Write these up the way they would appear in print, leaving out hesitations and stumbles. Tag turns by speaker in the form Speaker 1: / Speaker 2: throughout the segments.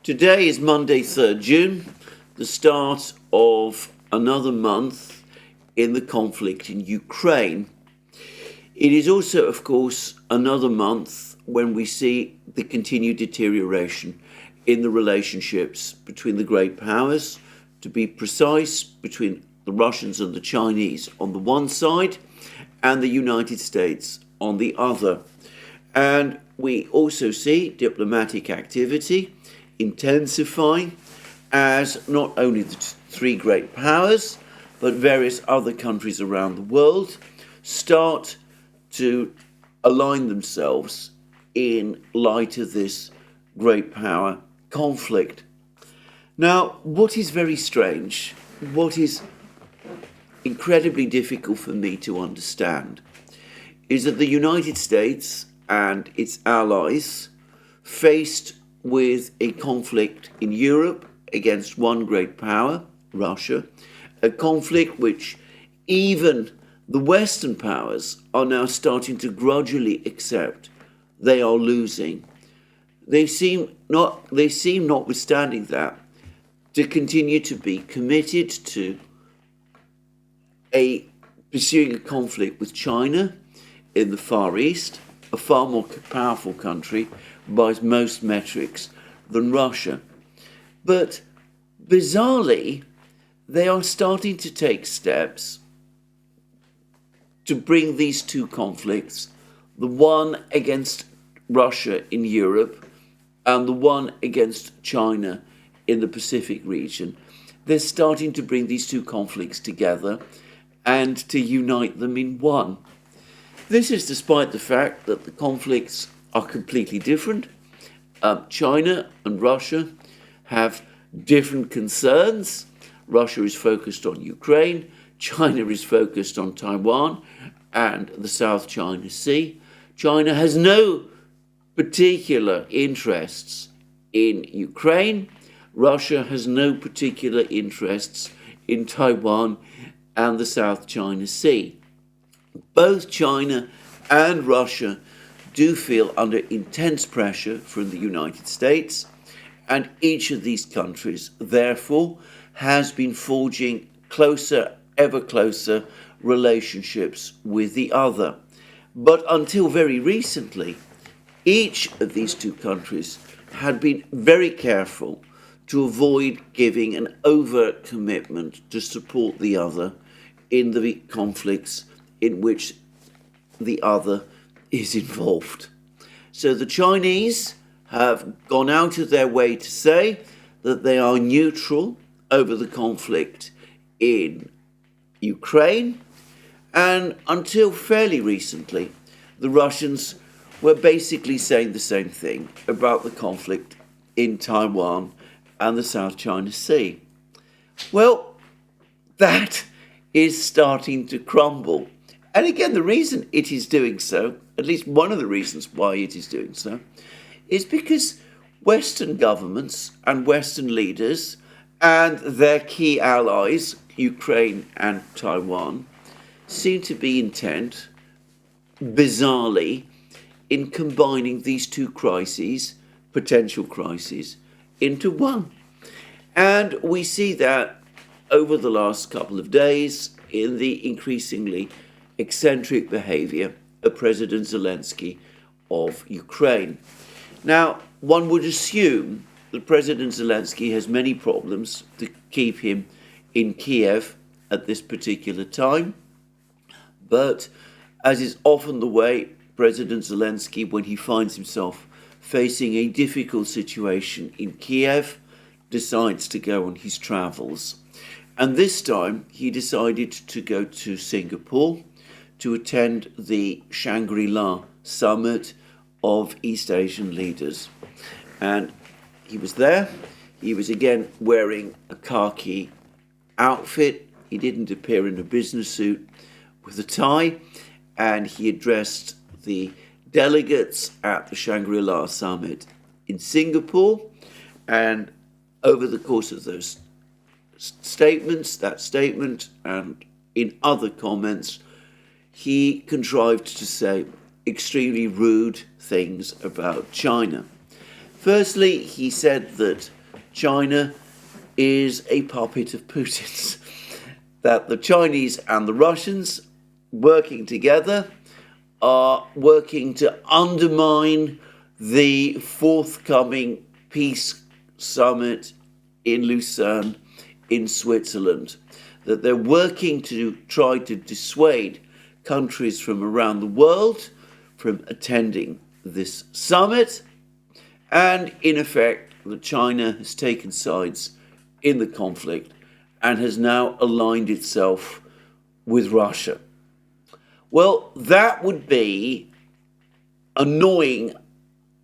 Speaker 1: Today is Monday, 3rd June, the start of another month in the conflict in Ukraine. It is also, of course, another month when we see the continued deterioration in the relationships between the great powers, to be precise, between the Russians and the Chinese on the one side and the United States on the other. And we also see diplomatic activity intensifying as not only the three great powers, but various other countries around the world start to align themselves in light of this great power conflict. Now, what is very strange, what is incredibly difficult for me to understand, is that the United States and its allies, faced with a conflict in Europe against one great power, Russia, a conflict which even the Western powers are now starting to grudgingly accept they are losing. They seem, notwithstanding that, to continue to be committed to pursuing a conflict with China in the Far East, a far more powerful country by most metrics than Russia. But bizarrely, they are starting to take steps to bring these two conflicts, the one against Russia in Europe and the one against China in the Pacific region. They're starting to bring these two conflicts together and to unite them in one. This is despite the fact that the conflicts are completely different. China and Russia have different concerns. Russia is focused on Ukraine, China is focused on Taiwan and the South China Sea. China has no particular interests in Ukraine. Russia has no particular interests in Taiwan and the South China Sea. Both China and Russia do feel under intense pressure from the United States, and each of these countries, therefore, has been forging closer, ever closer relationships with the other. But until very recently, each of these two countries had been very careful to avoid giving an overt commitment to support the other in the conflicts in which the other is involved. So the Chinese have gone out of their way to say that they are neutral over the conflict in Ukraine, and until fairly recently, the Russians were basically saying the same thing about the conflict in Taiwan and the South China Sea. Well, that is starting to crumble. And again, the reason it is doing so, at least one of the reasons why it is doing so, is because Western governments and Western leaders and their key allies, Ukraine and Taiwan, seem to be intent, bizarrely, in combining these two crises, potential crises, into one. And we see that over the last couple of days in the increasingly eccentric behavior of President Zelensky of Ukraine. Now, one would assume that President Zelensky has many problems to keep him in Kiev at this particular time, but as is often the way, President Zelensky, when he finds himself facing a difficult situation in Kiev, decides to go on his travels. And this time he decided to go to Singapore to attend the Shangri-La summit of East Asian leaders. And he was there. He was again wearing a khaki outfit. He didn't appear in a business suit with a tie, and he addressed the delegates at the Shangri-La summit in Singapore. And over the course of those that statement and in other comments, he contrived to say extremely rude things about China. Firstly, he said that China is a puppet of Putin's, that the Chinese and the Russians working together are working to undermine the forthcoming peace summit in Lucerne in Switzerland, that they're working to try to dissuade countries from around the world from attending this summit, and in effect that China has taken sides in the conflict and has now aligned itself with Russia. Well, that would be annoying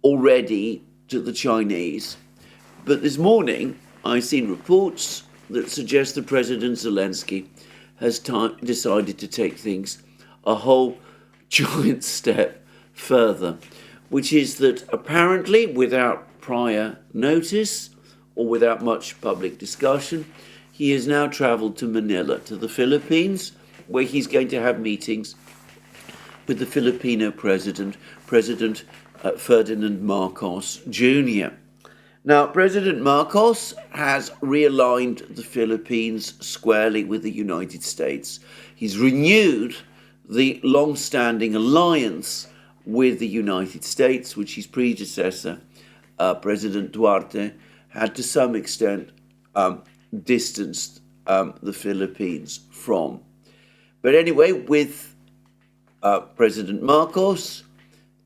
Speaker 1: already to the Chinese, but this morning I've seen reports that suggest that President Zelensky has decided to take things a whole giant step further, which is that apparently without prior notice or without much public discussion, he has now travelled to Manila, to the Philippines, where he's going to have meetings with the Filipino President Ferdinand Marcos Jr. Now, President Marcos has realigned the Philippines squarely with the United States. He's renewed the long-standing alliance with the United States, which his predecessor, President Duarte, had to some extent distanced the Philippines from. But anyway, with President Marcos,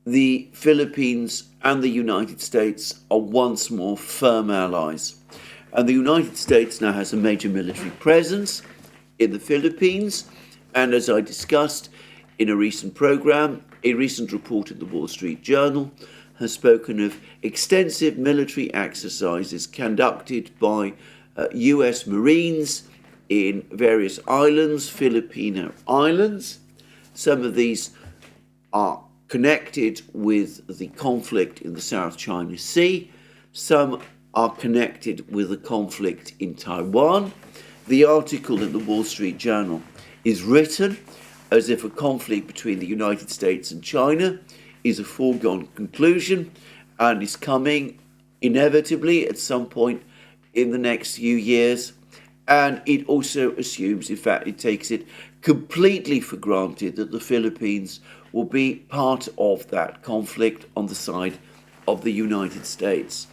Speaker 1: the Philippines and the United States are once more firm allies. And the United States now has a major military presence in the Philippines. And as I discussed in a recent program, a recent report in the Wall Street Journal has spoken of extensive military exercises conducted by US Marines in various islands, Filipino islands. Some of these are connected with the conflict in the South China Sea. Some are connected with the conflict in Taiwan. The article in the Wall Street Journal is written as if a conflict between the United States and China is a foregone conclusion and is coming inevitably at some point in the next few years. And it also assumes, in fact, it takes it completely for granted that the Philippines will be part of that conflict on the side of the United States.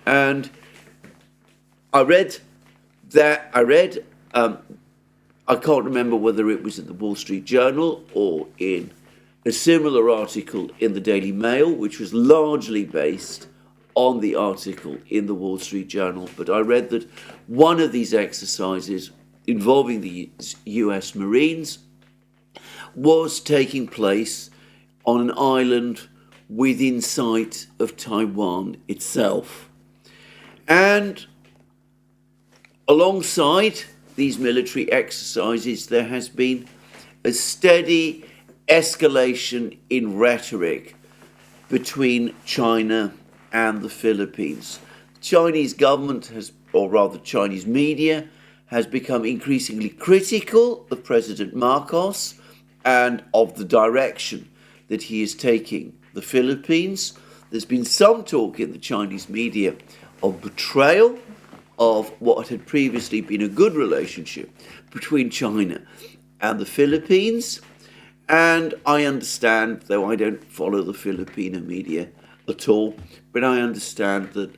Speaker 1: And I can't remember whether it was in the Wall Street Journal or in a similar article in the Daily Mail, which was largely based on the article in the Wall Street Journal. But I read that one of these exercises involving the US Marines was taking place on an island within sight of Taiwan itself. And alongside these military exercises, there has been a steady escalation in rhetoric between China and the Philippines. The Chinese government has, or rather Chinese media, has become increasingly critical of President Marcos and of the direction that he is taking the Philippines. There's been some talk in the Chinese media of betrayal of what had previously been a good relationship between China and the Philippines. And I understand, though I don't follow the Filipino media at all, but I understand that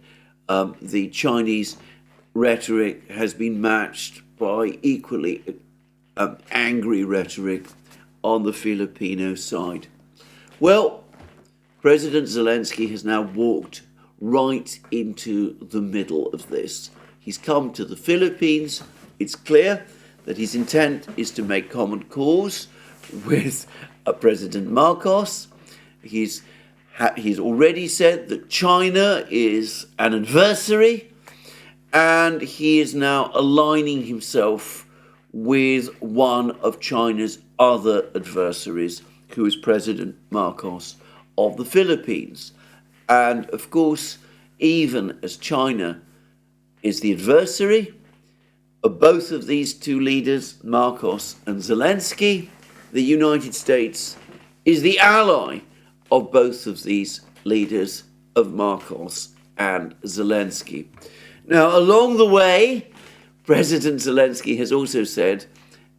Speaker 1: the Chinese rhetoric has been matched by equally angry rhetoric on the Filipino side. Well, President Zelensky has now walked right into the middle of this. He's come to the Philippines. It's clear that his intent is to make common cause with President Marcos. He's already said that China is an adversary, and he is now aligning himself with one of China's other adversaries, who is President Marcos of the Philippines. And of course, even as China is the adversary of both of these two leaders, Marcos and Zelensky, the United States is the ally of both of these leaders, of Marcos and Zelensky. Now, along the way, President Zelensky has also said,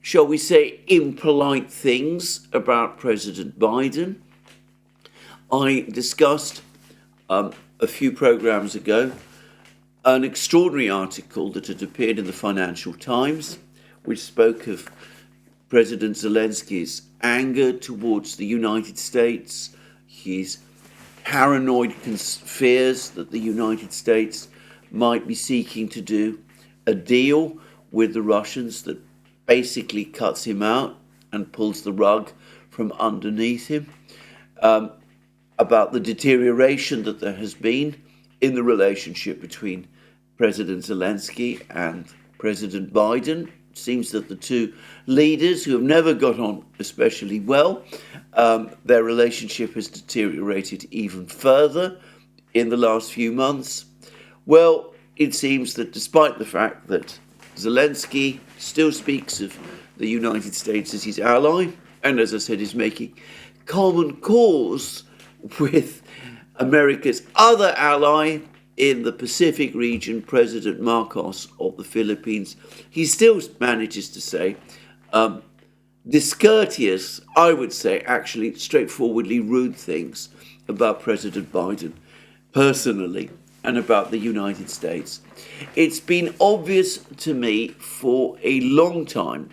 Speaker 1: shall we say, impolite things about President Biden. I discussed a few programs ago an extraordinary article that had appeared in the Financial Times, which spoke of President Zelensky's anger towards the United States, his paranoid fears that the United States might be seeking to do a deal with the Russians that basically cuts him out and pulls the rug from underneath him, about the deterioration that there has been in the relationship between President Zelensky and President Biden. It seems that the two leaders, who have never got on especially well, their relationship has deteriorated even further in the last few months. Well, it seems that despite the fact that Zelensky still speaks of the United States as his ally, and as I said, is making common cause with America's other ally in the Pacific region, President Marcos of the Philippines, he still manages to say discourteous, I would say, actually straightforwardly rude things about President Biden personally and about the United States. It's been obvious to me for a long time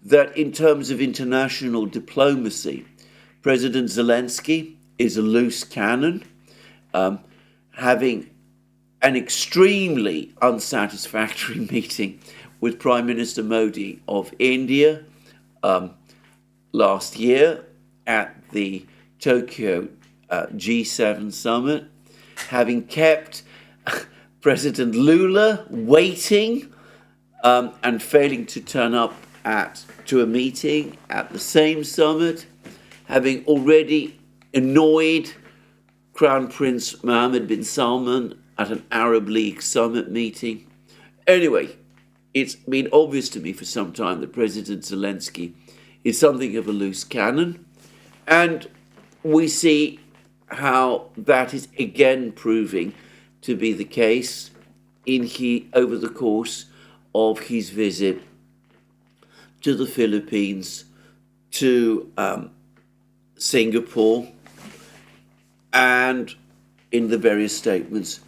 Speaker 1: that in terms of international diplomacy, President Zelensky is a loose cannon, having an extremely unsatisfactory meeting with Prime Minister Modi of India last year at the Tokyo G7 summit, having kept President Lula waiting and failing to turn up to a meeting at the same summit, having already annoyed Crown Prince Mohammed bin Salman at an Arab League summit meeting. Anyway, it's been obvious to me for some time that President Zelensky is something of a loose cannon, and we see how that is again proving to be the case over the course of his visit to the Philippines, to Singapore, and in the various statements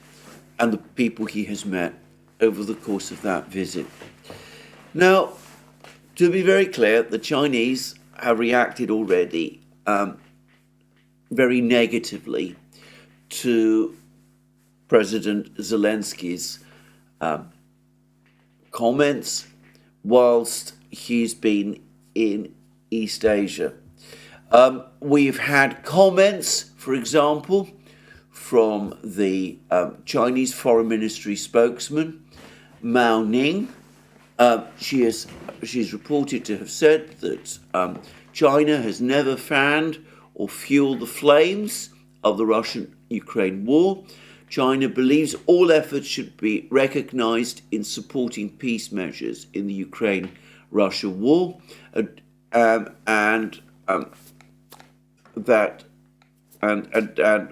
Speaker 1: and the people he has met over the course of that visit. Now, to be very clear, the Chinese have reacted already very negatively to President Zelensky's comments whilst he's been in East Asia. We've had comments, for example, from the Chinese Foreign Ministry spokesman, Mao Ning. She's reported to have said that China has never fanned or fueled the flames of the Russian-Ukraine war. China believes all efforts should be recognized in supporting peace measures in the Ukraine-Russia war, and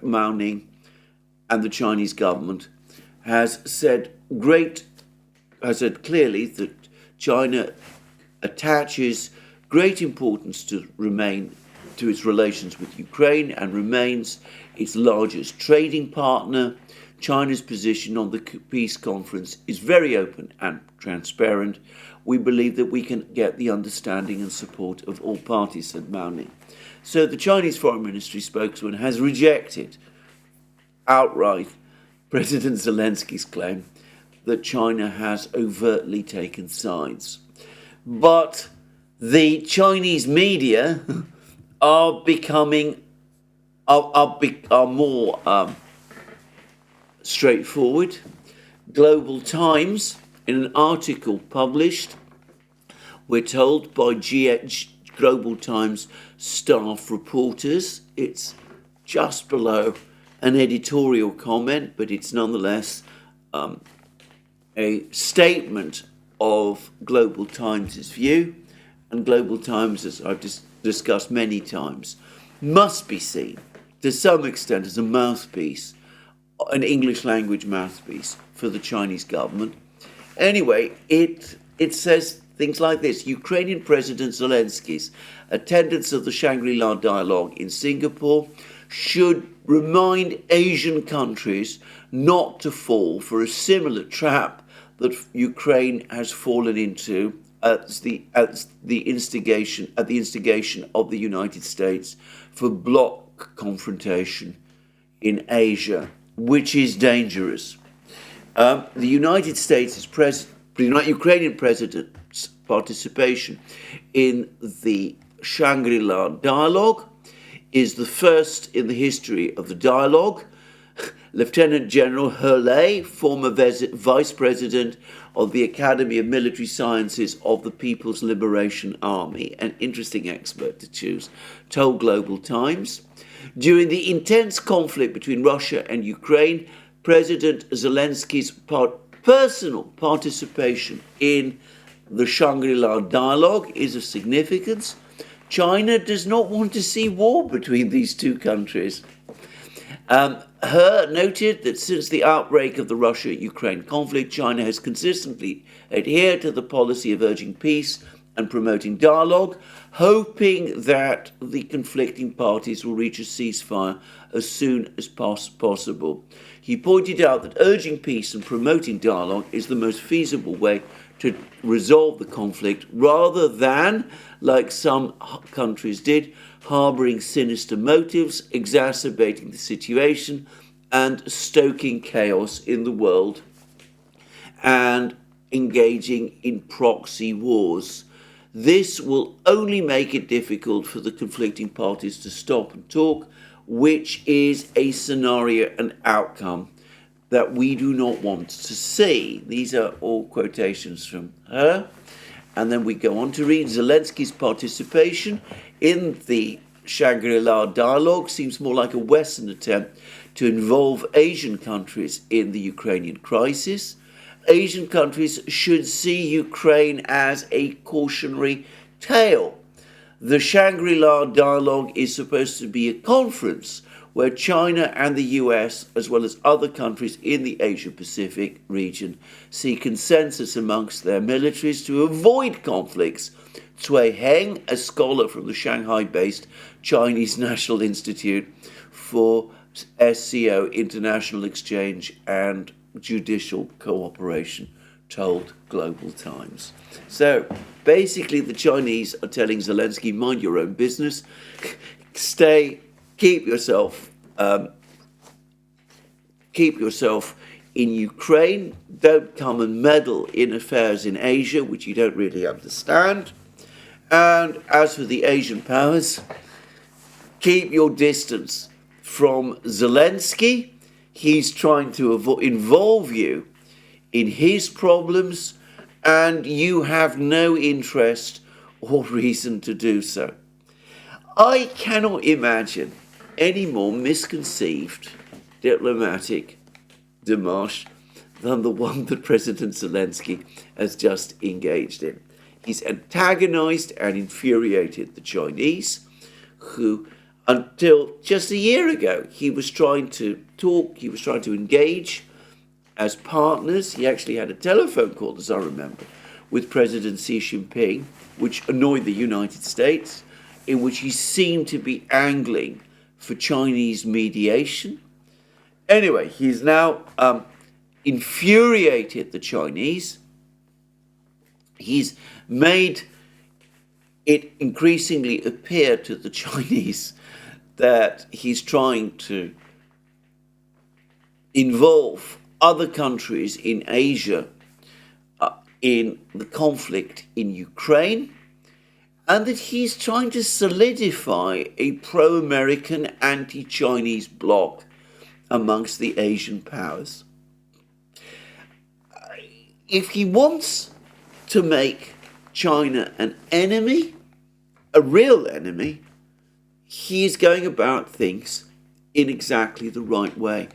Speaker 1: Mao Ning and the Chinese government has said clearly that China attaches great importance to its relations with Ukraine and remains its largest trading partner. China's position on the peace conference is very open and transparent. We believe that we can get the understanding and support of all parties, said Mao Ning. So the Chinese Foreign Ministry spokesman has rejected outright President Zelensky's claim that China has overtly taken sides. But the Chinese media are more straightforward. Global Times, in an article published, we're told by Global Times staff reporters, it's just below an editorial comment, but it's nonetheless a statement of Global Times' view, and Global Times, as I've discussed many times, must be seen to some extent as a mouthpiece an English language mouthpiece for the Chinese government. Anyway, it says things like this: Ukrainian President Zelensky's attendance of the Shangri-La dialogue in Singapore should remind Asian countries not to fall for a similar trap that Ukraine has fallen into at the instigation of the United States for bloc confrontation in Asia, which is dangerous. The United States Ukrainian president's participation in the Shangri-La dialogue is the first in the history of the dialogue. Lieutenant General Hurley, former vice president of the Academy of Military Sciences of the People's Liberation Army, an interesting expert to choose, told Global Times. During the intense conflict between Russia and Ukraine, President Zelensky's personal participation in the Shangri-La dialogue is of significance. China does not want to see war between these two countries. He noted that since the outbreak of the Russia-Ukraine conflict, China has consistently adhered to the policy of urging peace and promoting dialogue, hoping that the conflicting parties will reach a ceasefire as soon as possible. He pointed out that urging peace and promoting dialogue is the most feasible way to resolve the conflict, rather than, like some countries did, harbouring sinister motives, exacerbating the situation, and stoking chaos in the world, and engaging in proxy wars. This will only make it difficult for the conflicting parties to stop and talk, which is a scenario and outcome that we do not want to see. These are all quotations from her. And then we go on to read: Zelensky's participation in the Shangri-La dialogue seems more like a Western attempt to involve Asian countries in the Ukrainian crisis. Asian countries should see Ukraine as a cautionary tale. The Shangri-La dialogue is supposed to be a conference where China and the US, as well as other countries in the Asia-Pacific region, see consensus amongst their militaries to avoid conflicts. Cui Heng, a scholar from the Shanghai-based Chinese National Institute for SCO, International Exchange and Judicial Cooperation, told Global Times. So basically the Chinese are telling Zelensky, mind your own business, keep yourself in Ukraine, don't come and meddle in affairs in Asia, which you don't really understand. And as for the Asian powers, keep your distance from Zelensky. He's trying to involve you in his problems, and you have no interest or reason to do so. I cannot imagine any more misconceived diplomatic démarche than the one that President Zelensky has just engaged in. He's antagonized and infuriated the Chinese, who, until just a year ago, he was trying to talk, he was trying to engage as partners. He actually had a telephone call, as I remember, with President Xi Jinping, which annoyed the United States, in which he seemed to be angling for Chinese mediation. Anyway, he's now infuriated the Chinese. He's made it increasingly appear to the Chinese that he's trying to involve other countries in Asia in the conflict in Ukraine, and that he's trying to solidify a pro-American, anti-Chinese bloc amongst the Asian powers. If he wants to make China an enemy, a real enemy, he is going about things in exactly the right way.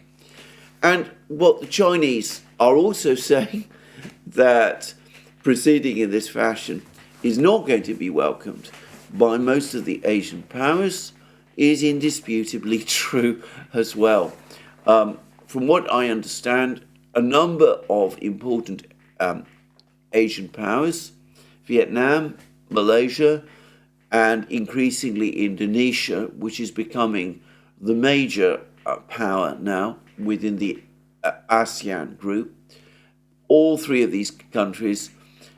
Speaker 1: And what the Chinese are also saying, that proceeding in this fashion is not going to be welcomed by most of the Asian powers, is indisputably true as well. from what I understand, a number of important Asian powers, Vietnam, Malaysia, and increasingly Indonesia, which is becoming the major power now within the ASEAN group. All three of these countries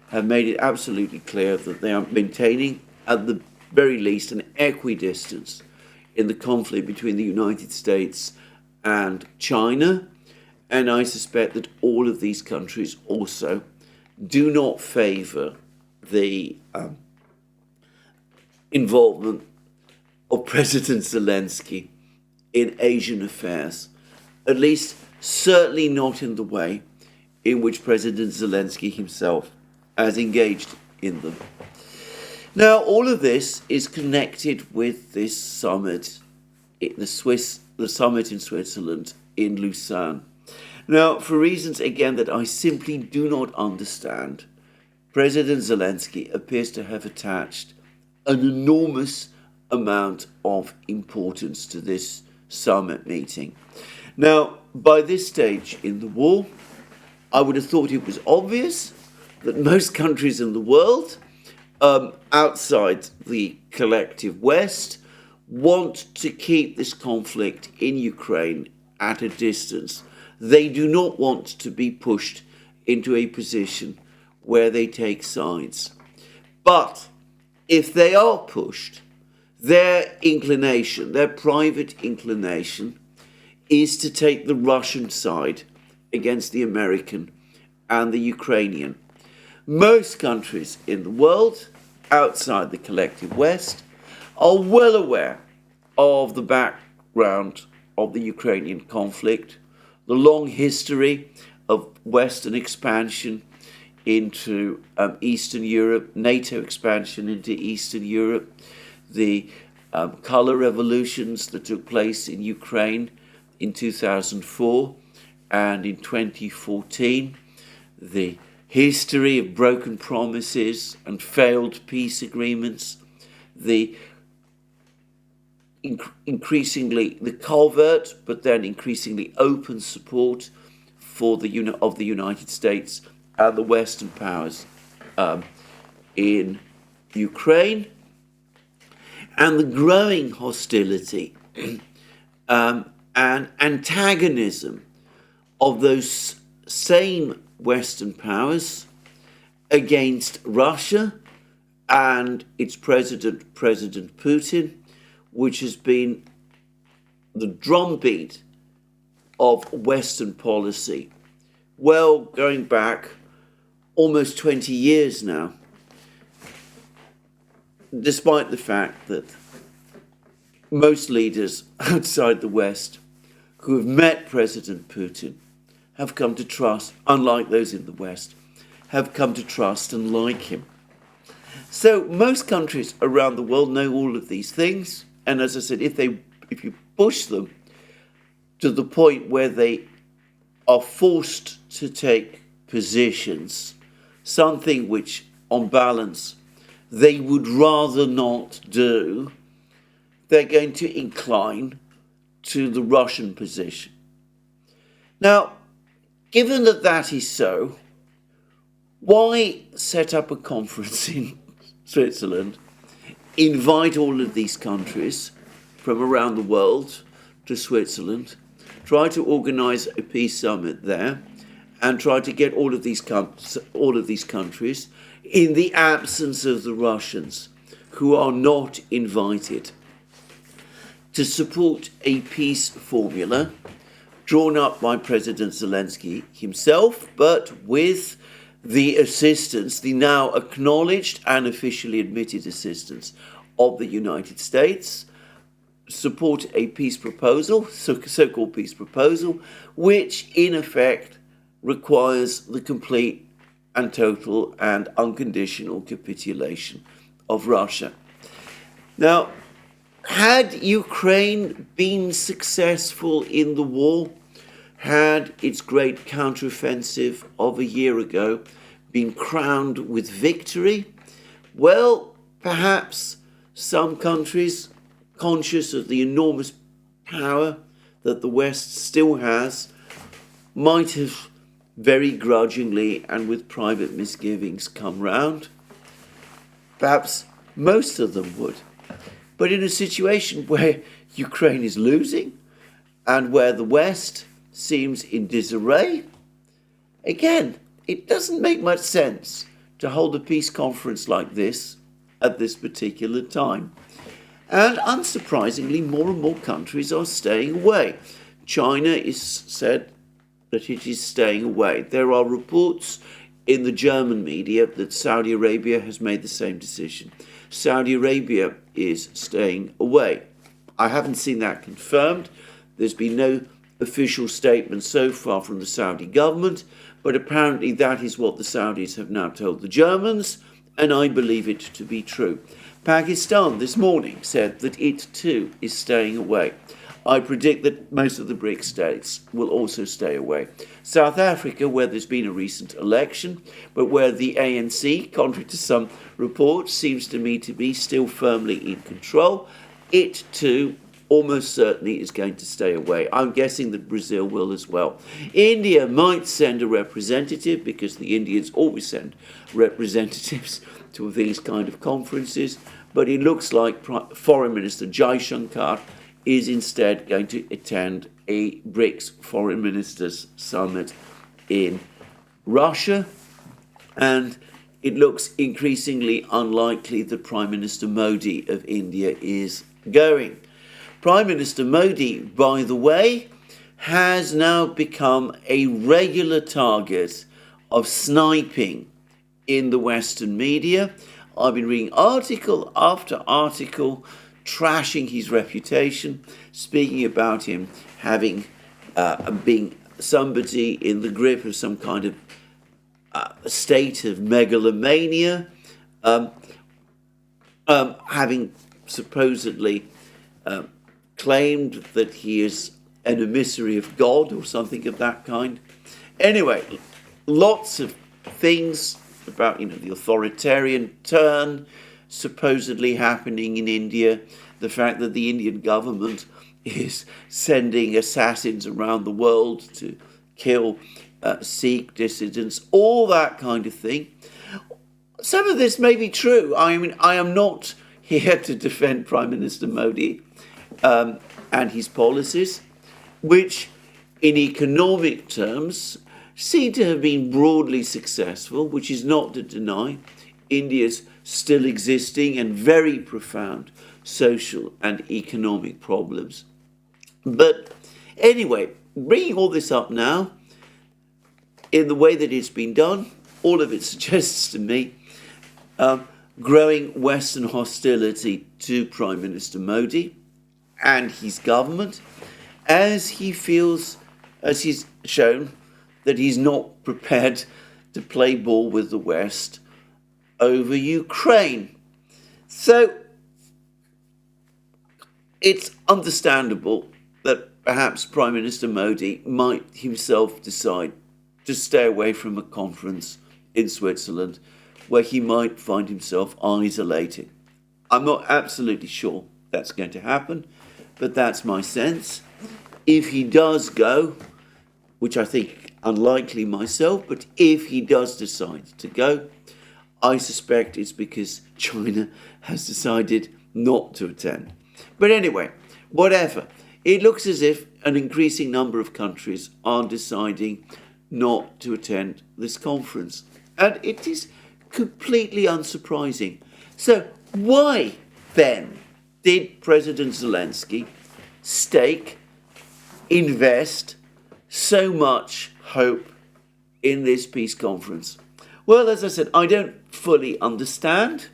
Speaker 1: have made it absolutely clear that they are maintaining, at the very least, an equidistance in the conflict between the United States and China. And I suspect that all of these countries also do not favour the involvement of President Zelensky in Asian affairs, at least certainly not in the way in which President Zelensky himself has engaged in them. Now, all of this is connected with this summit, the summit in Switzerland, in Lucerne. Now, for reasons, again, that I simply do not understand, President Zelensky appears to have attached an enormous amount of importance to this summit meeting. Now, by this stage in the war, I would have thought it was obvious that most countries in the world, outside the collective West, want to keep this conflict in Ukraine at a distance. They do not want to be pushed into a position where they take sides. But if they are pushed, their inclination, their private inclination, is to take the Russian side against the American and the Ukrainian. Most countries in the world, outside the collective West, are well aware of the background of the Ukrainian conflict, the long history of Western expansion into Eastern Europe, NATO expansion into Eastern Europe, the colour revolutions that took place in Ukraine in 2004 and in 2014, the history of broken promises and failed peace agreements, the increasingly the covert but then increasingly open support for the United States and the Western powers in Ukraine, and the growing hostility and antagonism of those same Western powers against Russia and its president, President Putin, which has been the drumbeat of Western policy, well, going back almost 20 years now, despite the fact that most leaders outside the West who have met President Putin have come to trust, unlike those in the West, have come to trust and like him. So most countries around the world know all of these things, and as I said, if you push them to the point where they are forced to take positions, something which, on balance, they would rather not do, they're going to incline to the Russian position. Now, given that that is so, why set up a conference in Switzerland, invite all of these countries from around the world to Switzerland, try to organize a peace summit there, and try to get all of these countries, in the absence of the Russians, who are not invited, to support a peace formula drawn up by President Zelensky himself, but with the assistance, the now acknowledged and officially admitted assistance of the United States, support a peace proposal, so-called peace proposal, which in effect requires the complete and total and unconditional capitulation of Russia. Now, had Ukraine been successful in the war, had its great counteroffensive of a year ago been crowned with victory, well, perhaps some countries, conscious of the enormous power that the West still has might have very grudgingly and with private misgivings come round. Perhaps most of them would. But in a situation where Ukraine is losing and where the West seems in disarray, again, it doesn't make much sense to hold a peace conference like this at this particular time. And unsurprisingly, more and more countries are staying away. China is said that it is staying away. There are reports in the German media that Saudi Arabia has made the same decision. Saudi Arabia is staying away. I haven't seen that confirmed. There's been no official statement so far from the Saudi government, but apparently that is what the Saudis have now told the Germans, and I believe it to be true. Pakistan this morning said that it too is staying away. I predict that most of the BRICS states will also stay away. South Africa, where there's been a recent election, but where the ANC, contrary to some reports, seems to me to be still firmly in control, it too almost certainly is going to stay away. I'm guessing that Brazil will as well. India might send a representative, because the Indians always send representatives to these kind of conferences, but it looks like Foreign Minister Jaishankar is instead going to attend a BRICS Foreign Ministers Summit in Russia, and it looks increasingly unlikely that Prime Minister Modi of India is going. Prime Minister Modi, by the way, has now become a regular target of sniping in the Western media. I've been reading article after article trashing his reputation, speaking about him having being somebody in the grip of some kind of state of megalomania, having supposedly claimed that he is an emissary of God or something of that kind. Anyway, lots of things about the authoritarian turn supposedly happening in India, the fact that the Indian government is sending assassins around the world to kill Sikh dissidents, all that kind of thing. Some of this may be true. I mean, I am not here to defend Prime Minister Modi and his policies, which in economic terms seem to have been broadly successful, which is not to deny India's still existing and very profound social and economic problems. But anyway, bringing all this up now, in the way that it's been done, all of it suggests to me growing Western hostility to Prime Minister Modi and his government, as he feels, as he's shown, that he's not prepared to play ball with the West over Ukraine. So it's understandable that perhaps Prime Minister Modi might himself decide to stay away from a conference in Switzerland where he might find himself isolated. I'm not absolutely sure that's going to happen, but that's my sense. If he does go, which I think unlikely myself, but if he does decide to go, I suspect it's because China has decided not to attend. But anyway, whatever. It looks as if an increasing number of countries are deciding not to attend this conference. And it is completely unsurprising. So why then did President Zelensky invest so much hope in this peace conference? Well, as I said, I don't fully understand,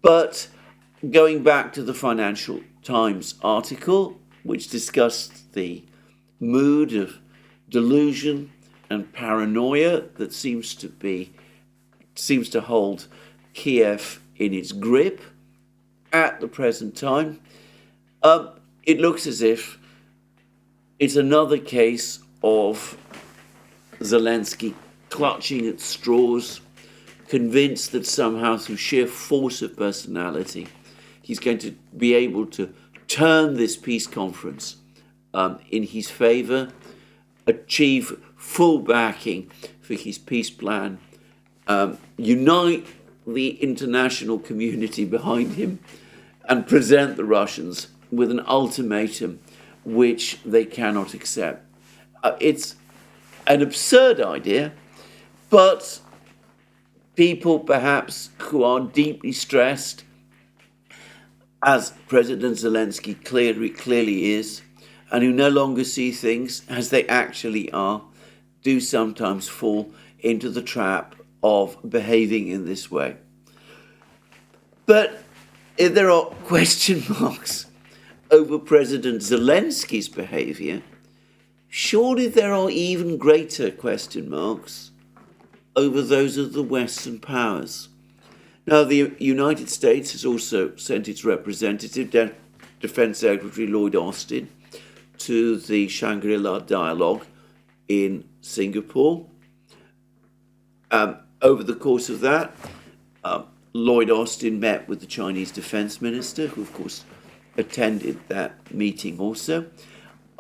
Speaker 1: but going back to the Financial Times article, which discussed the mood of delusion and paranoia that seems to hold Kiev in its grip at the present time, it looks as if it's another case of Zelensky clutching at straws, convinced that somehow through sheer force of personality he's going to be able to turn this peace conference in his favour, achieve full backing for his peace plan, unite the international community behind him, and present the Russians with an ultimatum which they cannot accept. It's an absurd idea, but people perhaps who are deeply stressed, as President Zelensky clearly is, and who no longer see things as they actually are, do sometimes fall into the trap of behaving in this way. But if there are question marks over President Zelensky's behavior, surely there are even greater question marks over those of the Western powers. Now, the United States has also sent its representative, Defense Secretary Lloyd Austin, to the Shangri-La dialogue in Singapore. Over the course of that, Lloyd Austin met with the Chinese Defense Minister, who of course attended that meeting also.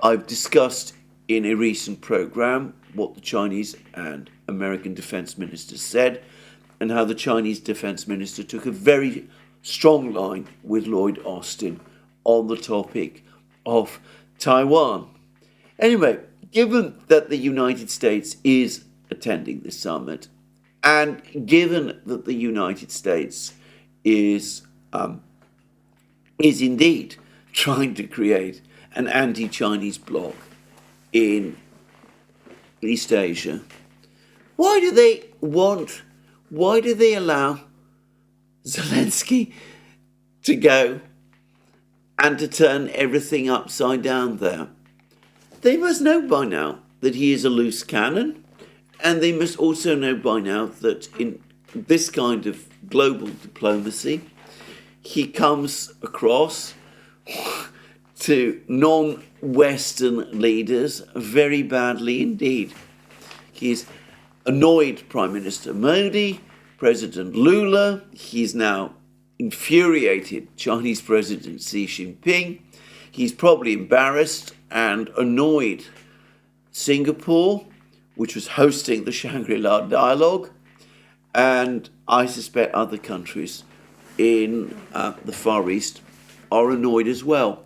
Speaker 1: I've discussed in a recent program what the Chinese and American Defense Ministers said, and how the Chinese Defense Minister took a very strong line with Lloyd Austin on the topic of Taiwan. Anyway, given that the United States is attending this summit, and given that the United States is indeed trying to create an anti-Chinese bloc in East Asia, why do they allow Zelensky to go and to turn everything upside down there? They must know by now that he is a loose cannon, and they must also know by now that in this kind of global diplomacy, he comes across to non-Western leaders very badly indeed. He's annoyed Prime Minister Modi, President Lula. He's now infuriated Chinese President Xi Jinping. He's probably embarrassed and annoyed Singapore, which was hosting the Shangri-La dialogue, and I suspect other countries in the Far East are annoyed as well.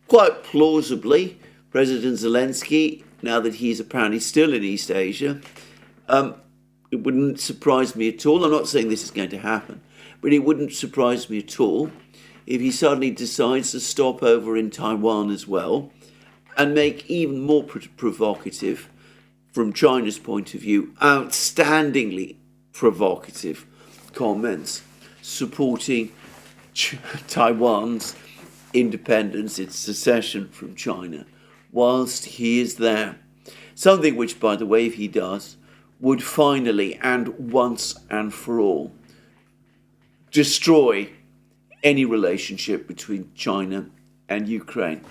Speaker 1: Quite plausibly, President Zelensky, now that he's apparently still in East Asia, it wouldn't surprise me at all. I'm not saying this is going to happen, but it wouldn't surprise me at all if he suddenly decides to stop over in Taiwan as well and make even more provocative, from China's point of view, outstandingly provocative comments supporting Taiwan's independence, its secession from China, whilst he is there. Something which, by the way, if he does, would finally and once and for all destroy any relationship between China and Ukraine.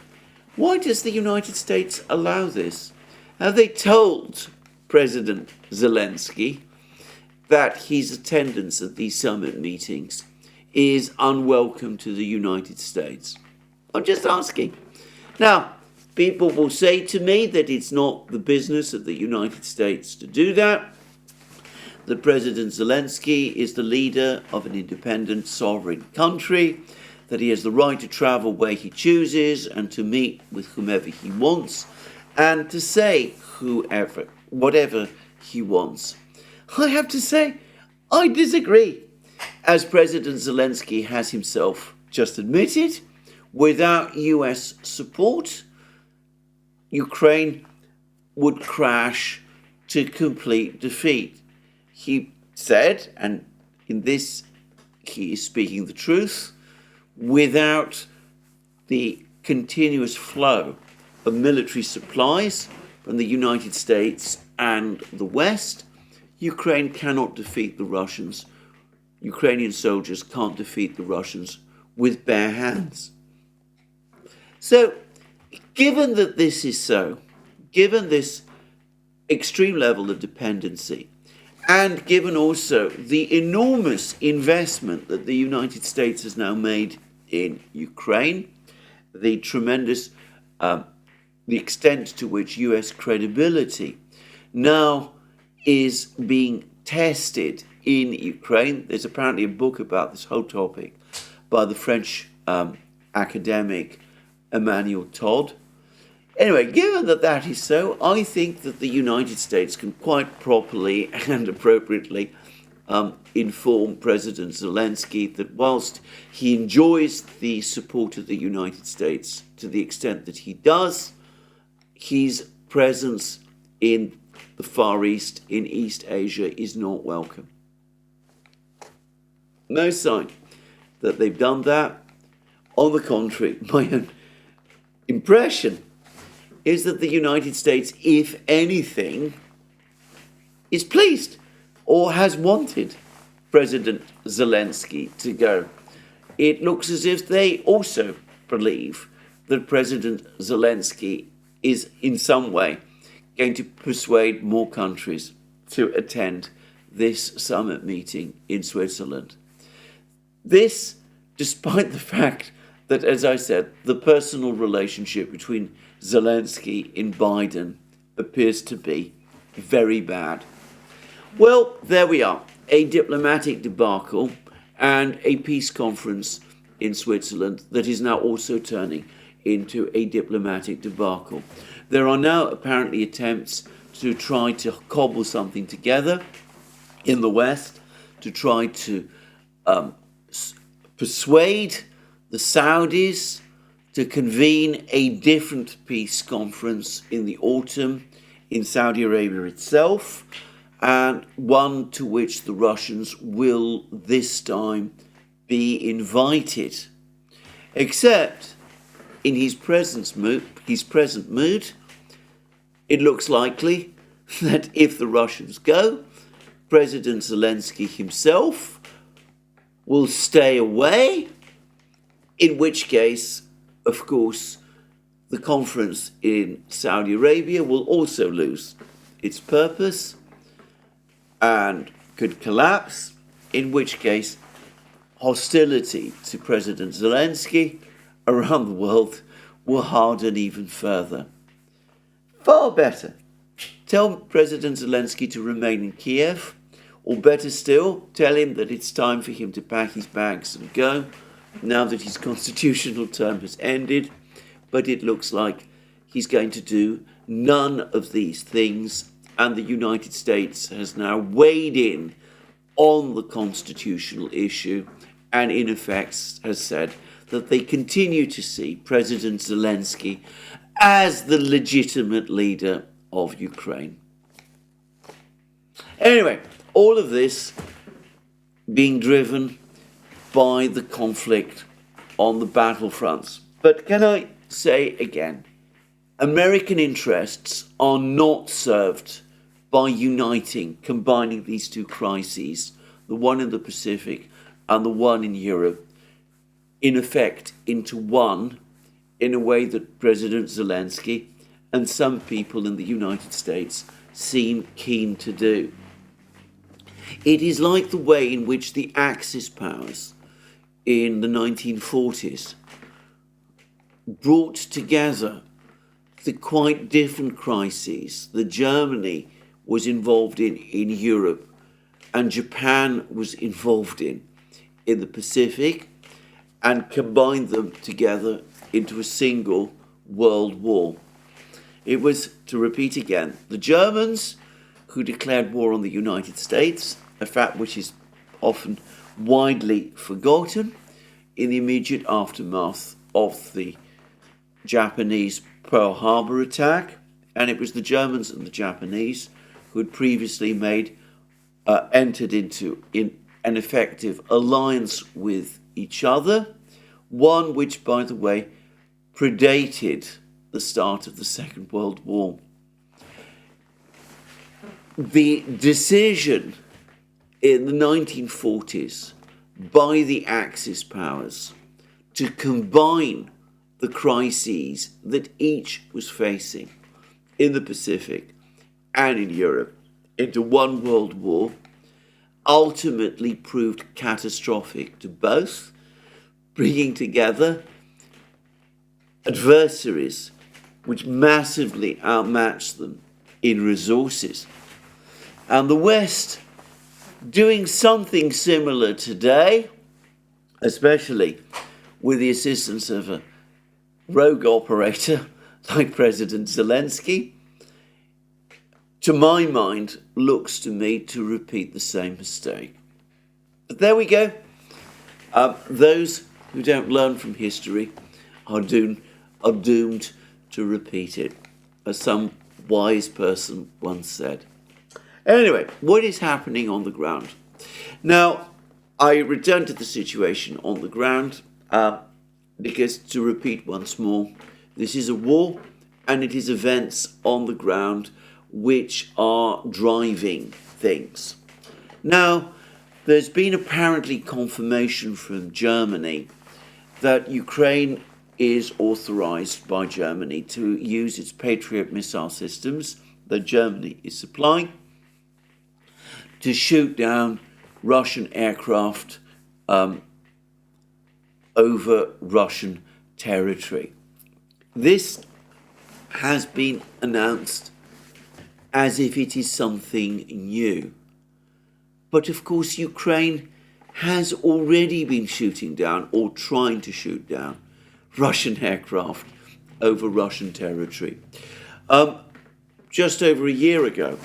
Speaker 1: Why does the United States allow this? Have they told President Zelensky that his attendance at these summit meetings is unwelcome to the United States? I'm just asking. Now, people will say to me that it's not the business of the United States to do that, that President Zelensky is the leader of an independent sovereign country, that he has the right to travel where he chooses and to meet with whomever he wants, and to say whatever he wants. I have to say, I disagree. As President Zelensky has himself just admitted, without US support, Ukraine would crash to complete defeat. He said, and in this he is speaking the truth, without the continuous flow of military supplies from the United States and the West, Ukraine cannot defeat the Russians. Ukrainian soldiers can't defeat the Russians with bare hands. So, given that this is so, given this extreme level of dependency, and given also the enormous investment that the United States has now made in Ukraine, the tremendous the extent to which US credibility now is being tested in Ukraine. There's apparently a book about this whole topic by the French academic Emmanuel Todd. Anyway, given that that is so, I think that the United States can quite properly and appropriately inform President Zelensky that whilst he enjoys the support of the United States to the extent that he does, his presence in the Far East, in East Asia, is not welcome. No sign that they've done that. On the contrary, my own impression is that the United States, if anything, is pleased or has wanted President Zelensky to go. It looks as if they also believe that President Zelensky is in some way going to persuade more countries to attend this summit meeting in Switzerland. This, despite the fact that, as I said, the personal relationship between Zelensky and Biden appears to be very bad. Well, there we are, a diplomatic debacle and a peace conference in Switzerland that is now also turning into a diplomatic debacle. There are now apparently attempts to try to cobble something together in the West, to try to persuade the Saudis to convene a different peace conference in the autumn in Saudi Arabia itself, and one to which the Russians will this time be invited. Except in his present mood, it looks likely that if the Russians go, President Zelensky himself will stay away, in which case, of course, the conference in Saudi Arabia will also lose its purpose and could collapse, in which case hostility to President Zelensky around the world will harden even further. Far better, tell President Zelensky to remain in Kiev, or better still, tell him that it's time for him to pack his bags and go, now that his constitutional term has ended. But it looks like he's going to do none of these things, and the United States has now weighed in on the constitutional issue and in effect has said that they continue to see President Zelensky as the legitimate leader of Ukraine. Anyway, all of this being driven by the conflict on the battlefronts. But can I say again, American interests are not served by combining these two crises, the one in the Pacific and the one in Europe, in effect into one, in a way that President Zelensky and some people in the United States seem keen to do. It is like the way in which the Axis powers in the 1940s brought together the quite different crises that Germany was involved in Europe and Japan was involved in the Pacific, and combined them together into a single world war. It was, to repeat again, the Germans who declared war on the United States, a fact which is often widely forgotten in the immediate aftermath of the Japanese Pearl Harbor attack, and it was the Germans and the Japanese who had previously entered into an effective alliance with each other, one which, by the way, predated the start of the Second World War. The decision in the 1940s by the Axis powers to combine the crises that each was facing in the Pacific and in Europe into one world war ultimately proved catastrophic to both, bringing together adversaries which massively outmatched them in resources. And the West doing something similar today, especially with the assistance of a rogue operator like President Zelensky, to my mind, looks to me to repeat the same mistake. But there we go. Those who don't learn from history are doomed to repeat it, as some wise person once said. Anyway, what is happening on the ground? Now, I return to the situation on the ground because, to repeat once more, this is a war and it is events on the ground which are driving things. Now, there's been apparently confirmation from Germany that Ukraine is authorized by Germany to use its Patriot missile systems that Germany is supplying to shoot down Russian aircraft over Russian territory. This has been announced as if it is something new. But of course, Ukraine has already been shooting down or trying to shoot down Russian aircraft over Russian territory. Just over a year ago,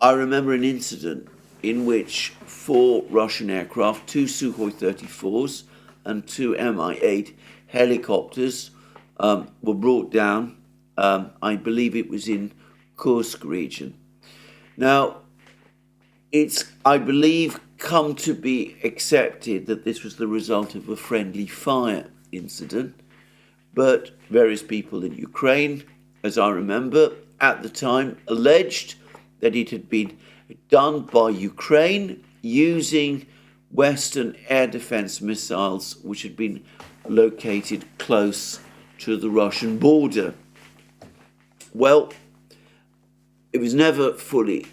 Speaker 1: I remember an incident in which 4 Russian aircraft, 2 Sukhoi 34s and 2 Mi-8 helicopters were brought down. I believe it was in Kursk region. Now, it's, I believe, come to be accepted that this was the result of a friendly fire incident, but various people in Ukraine, as I remember, at the time alleged that it had been done by Ukraine using Western air defense missiles which had been located close to the Russian border. Well, it was never fully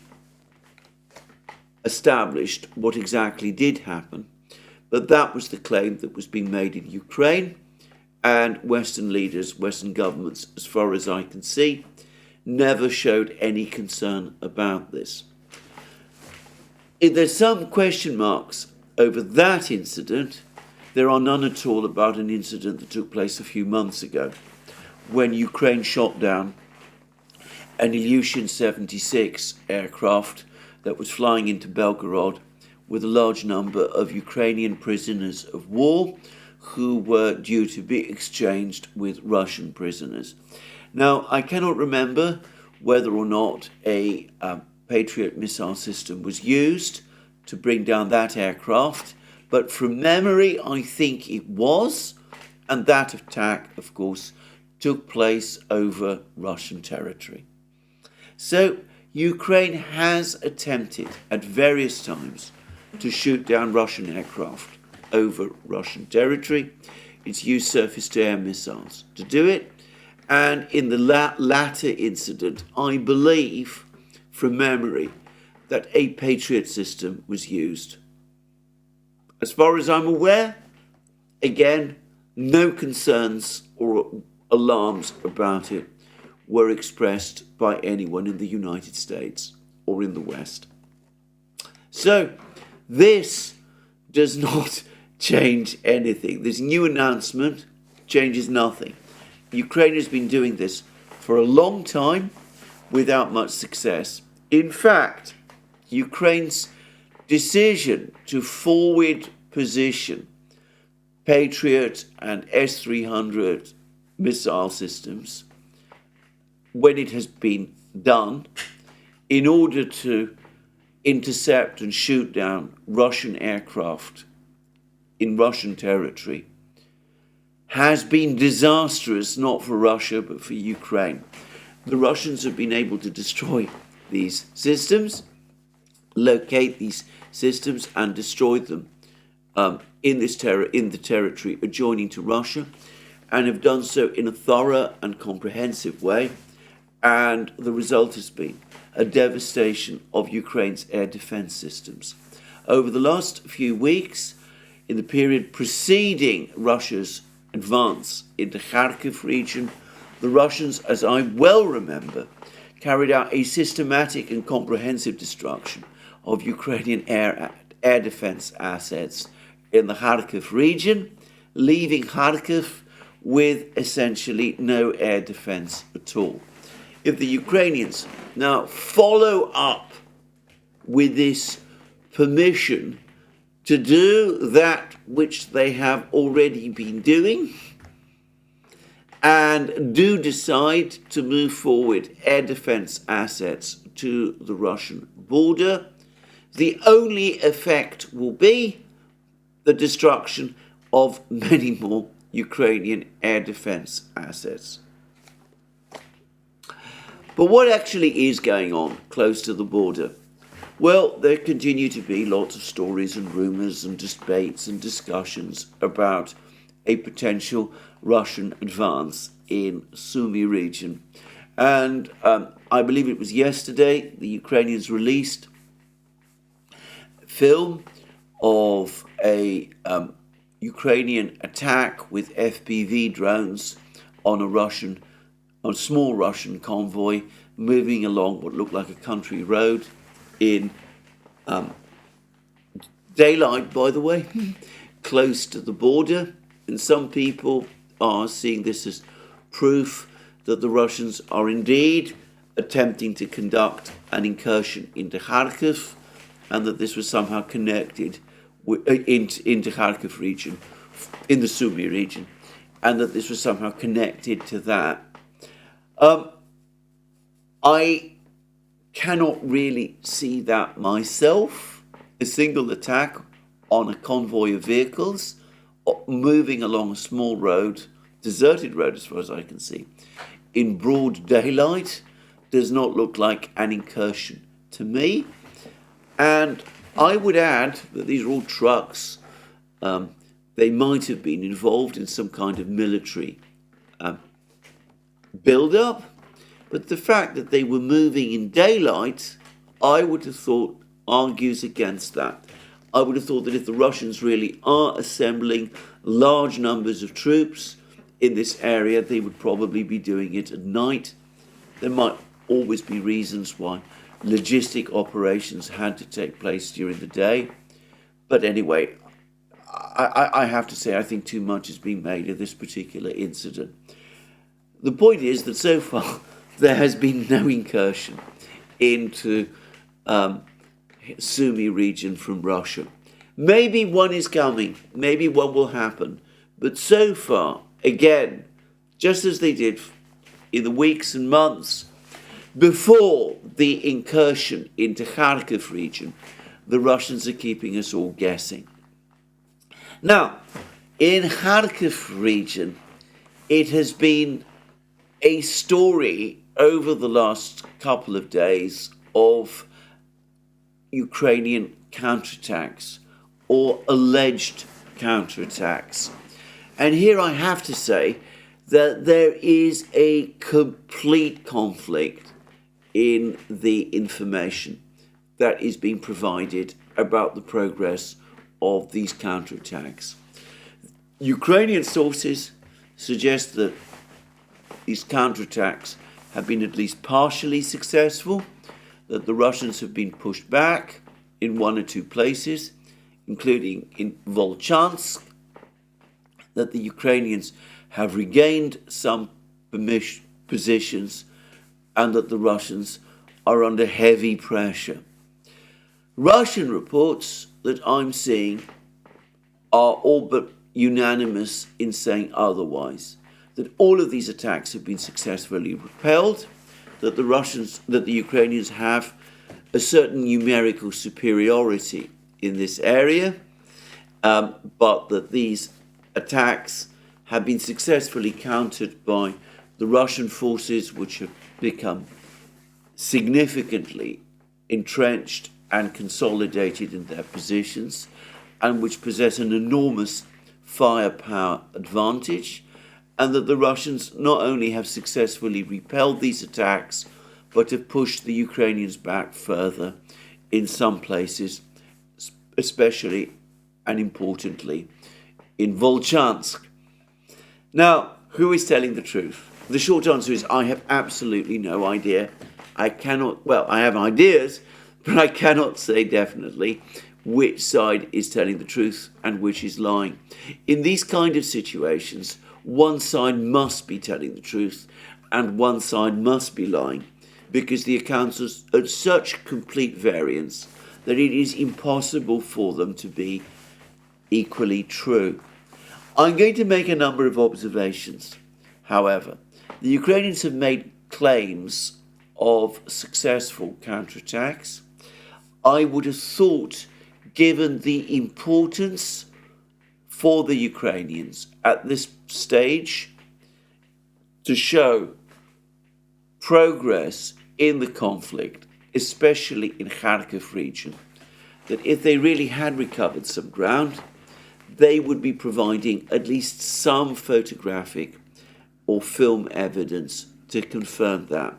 Speaker 1: established what exactly did happen, but that was the claim that was being made in Ukraine, and Western leaders, Western governments, as far as I can see, never showed any concern about this. If there's some question marks over that incident, there are none at all about an incident that took place a few months ago when Ukraine shot down an Ilyushin 76 aircraft that was flying into Belgorod with a large number of Ukrainian prisoners of war who were due to be exchanged with Russian prisoners. Now, I cannot remember whether or not a Patriot missile system was used to bring down that aircraft, but from memory, I think it was, and that attack, of course, took place over Russian territory. So, Ukraine has attempted at various times to shoot down Russian aircraft over Russian territory. It's used surface-to-air missiles to do it, and in the latter incident, I believe, from memory, that a Patriot system was used. As far as I'm aware, again, no concerns or alarms about it were expressed by anyone in the United States or in the West. So, this does not change anything. This new announcement changes nothing. Ukraine has been doing this for a long time without much success. In fact, Ukraine's decision to forward position Patriot and S-300 missile systems, when it has been done, in order to intercept and shoot down Russian aircraft in Russian territory, has been disastrous, not for Russia, but for Ukraine. The Russians have been able to destroy these systems, locate these systems and destroy them in the territory adjoining to Russia, and have done so in a thorough and comprehensive way. And the result has been a devastation of Ukraine's air defense systems. Over the last few weeks, in the period preceding Russia's advance into Kharkiv region, the Russians, as I well remember, carried out a systematic and comprehensive destruction of Ukrainian air defense assets in the Kharkiv region, leaving Kharkiv with essentially no air defense at all. If the Ukrainians now follow up with this permission to do that which they have already been doing, and do decide to move forward air defense assets to the Russian border, the only effect will be the destruction of many more Ukrainian air defense assets. But what actually is going on close to the border? Well, there continue to be lots of stories and rumours and debates and discussions about a potential Russian advance in Sumi region. And I believe it was yesterday the Ukrainians released film of a Ukrainian attack with FPV drones on a small Russian convoy moving along what looked like a country road in daylight, by the way, close to the border. And some people are seeing this as proof that the Russians are indeed attempting to conduct an incursion into Kharkiv, and that this was somehow connected into Kharkiv region, in the Sumi region, and that this was somehow connected to that. I cannot really see that myself. A single attack on a convoy of vehicles moving along a small road, deserted road as far as I can see, in broad daylight does not look like an incursion to me. And I would add that these are all trucks. They might have been involved in some kind of military build-up, but the fact that they were moving in daylight, I would have thought, argues against that. I would have thought that if the Russians really are assembling large numbers of troops in this area, they would probably be doing it at night. There might always be reasons why logistic operations had to take place during the day. But anyway, I have to say I think too much has been made of this particular incident. The point is that so far there has been no incursion into Sumi region from Russia. Maybe one is coming, maybe one will happen, but so far, again, just as they did in the weeks and months before the incursion into Kharkiv region, the Russians are keeping us all guessing. Now, in Kharkiv region, it has been a story over the last couple of days of Ukrainian counterattacks or alleged counterattacks. And here I have to say that there is a complete conflict in the information that is being provided about the progress of these counterattacks. Ukrainian sources suggest that these counterattacks have been at least partially successful, that the Russians have been pushed back in one or two places, including in Volchansk, that the Ukrainians have regained some positions, and that the Russians are under heavy pressure. Russian reports that I'm seeing are all but unanimous in saying otherwise, that all of these attacks have been successfully repelled, that the Ukrainians have a certain numerical superiority in this area, but that these attacks have been successfully countered by the Russian forces, which have become significantly entrenched and consolidated in their positions, and which possess an enormous firepower advantage, and that the Russians not only have successfully repelled these attacks, but have pushed the Ukrainians back further in some places, especially and importantly in Volchansk. Now, who is telling the truth? the short answer is I have absolutely no idea. I have ideas, but I cannot say definitely which side is telling the truth and which is lying. In these kind of situations, one side must be telling the truth and one side must be lying, because the accounts are at such complete variance that it is impossible for them to be equally true. I'm going to make a number of observations. However, the Ukrainians have made claims of successful counterattacks. I would have thought, given the importance for the Ukrainians at this stage to show progress in the conflict, especially in Kharkiv region, that if they really had recovered some ground, they would be providing at least some photographic or film evidence to confirm that.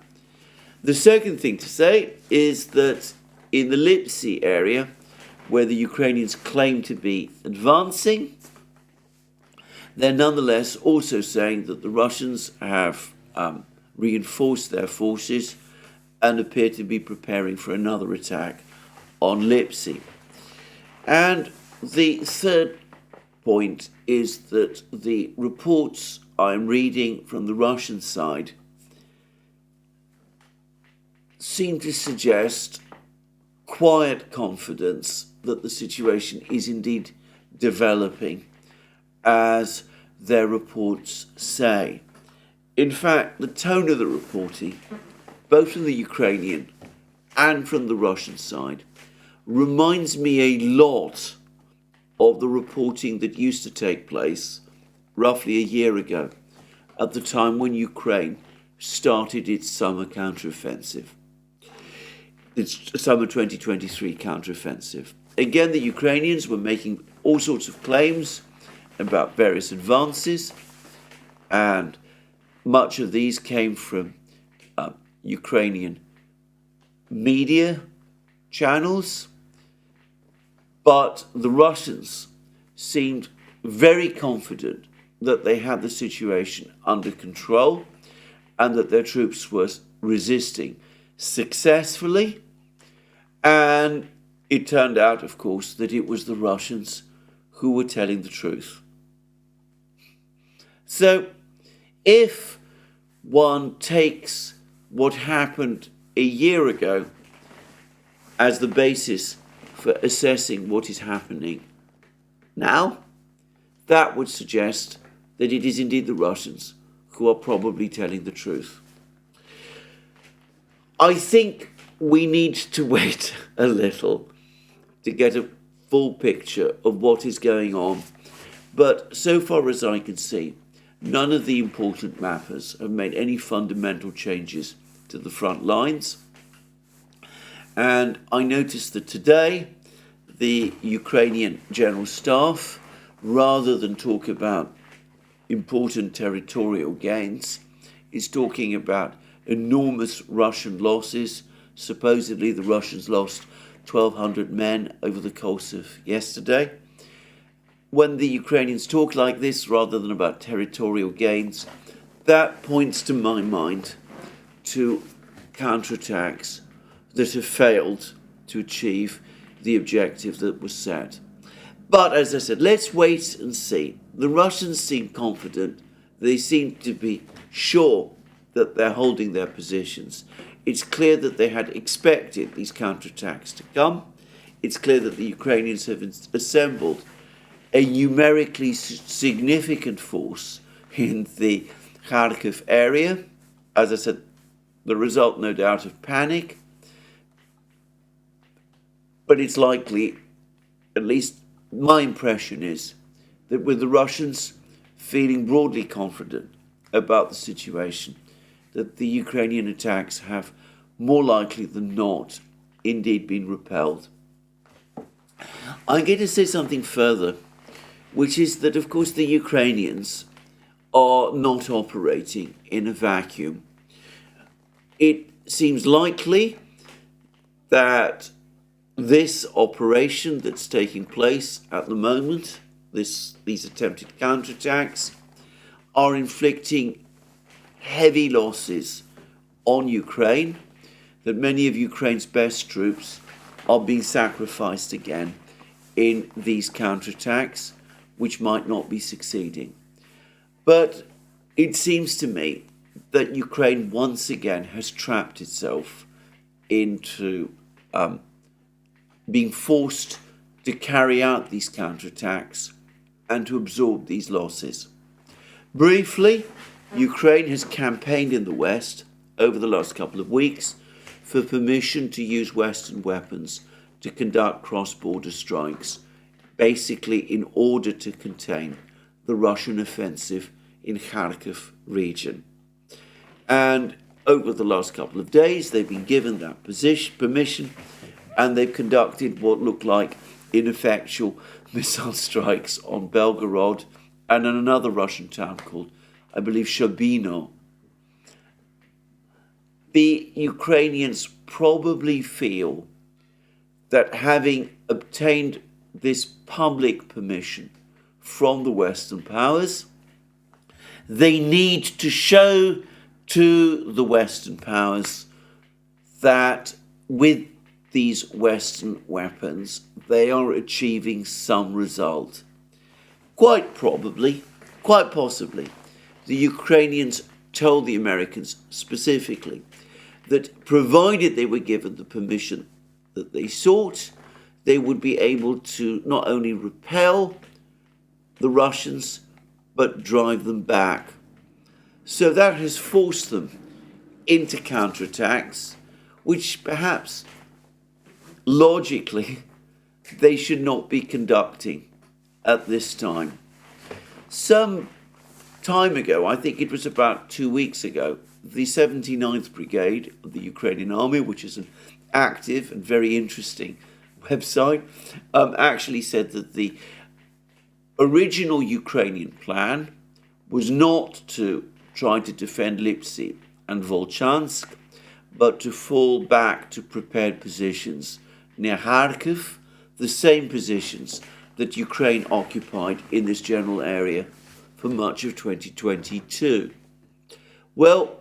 Speaker 1: The second thing to say is that in the Lipsy area, where the Ukrainians claim to be advancing, they're nonetheless also saying that the Russians have reinforced their forces and appear to be preparing for another attack on Lipsy. And the third point is that the reports I'm reading from the Russian side seem to suggest quiet confidence that the situation is indeed developing as their reports say. In fact, the tone of the reporting, both from the Ukrainian and from the Russian side, reminds me a lot of the reporting that used to take place roughly a year ago, at the time when Ukraine started its summer counteroffensive, its summer 2023 counteroffensive. Again, the Ukrainians were making all sorts of claims about various advances, and much of these came from Ukrainian media channels, but the Russians seemed very confident that they had the situation under control and that their troops were resisting successfully. And it turned out, of course, that it was the Russians who were telling the truth. So if one takes what happened a year ago as the basis for assessing what is happening now, that would suggest that it is indeed the Russians who are probably telling the truth. I think we need to wait a little to get a full picture of what is going on, but so far as I can see, none of the important mappers have made any fundamental changes to the front lines. And I noticed that today the Ukrainian General Staff, rather than talk about important territorial gains, is talking about enormous Russian losses. Supposedly the Russians lost 1,200 men over the course of yesterday. When the Ukrainians talk like this, rather than about territorial gains, that points to my mind to counterattacks that have failed to achieve the objective that was set. But as I said, let's wait and see. The Russians seem confident. They seem to be sure that they're holding their positions. It's clear that they had expected these counterattacks to come. It's clear that the Ukrainians have assembled a numerically significant force in the Kharkiv area. As I said, the result, no doubt, of panic. But it's likely, at least my impression is, that with the Russians feeling broadly confident about the situation, that the Ukrainian attacks have more likely than not indeed been repelled. I'm going to say something further, which is that, of course, the Ukrainians are not operating in a vacuum. It seems likely that this operation that's taking place at the moment, these attempted counterattacks, are inflicting heavy losses on Ukraine, that many of Ukraine's best troops are being sacrificed again in these counterattacks, which might not be succeeding. But it seems to me that Ukraine once again has trapped itself into being forced to carry out these counterattacks and to absorb these losses. Briefly, Ukraine has campaigned in the West over the last couple of weeks for permission to use Western weapons to conduct cross-border strikes, basically in order to contain the Russian offensive in Kharkov region. And over the last couple of days, they've been given that permission, and they've conducted what looked like ineffectual missile strikes on Belgorod and in another Russian town called, I believe, Shabino. The Ukrainians probably feel that having obtained this public permission from the Western powers, they need to show to the Western powers that with these Western weapons, they are achieving some result. Quite probably, quite possibly, the Ukrainians told the Americans specifically that provided they were given the permission that they sought, they would be able to not only repel the Russians, but drive them back. So that has forced them into counterattacks, which perhaps logically they should not be conducting at this time. Some time ago, I think it was about 2 weeks ago, the 79th Brigade of the Ukrainian Army, which is an active and very interesting website, actually said that the original Ukrainian plan was not to try to defend Lipsy and Volchansk, but to fall back to prepared positions near Kharkiv, the same positions that Ukraine occupied in this general area for much of 2022. Well,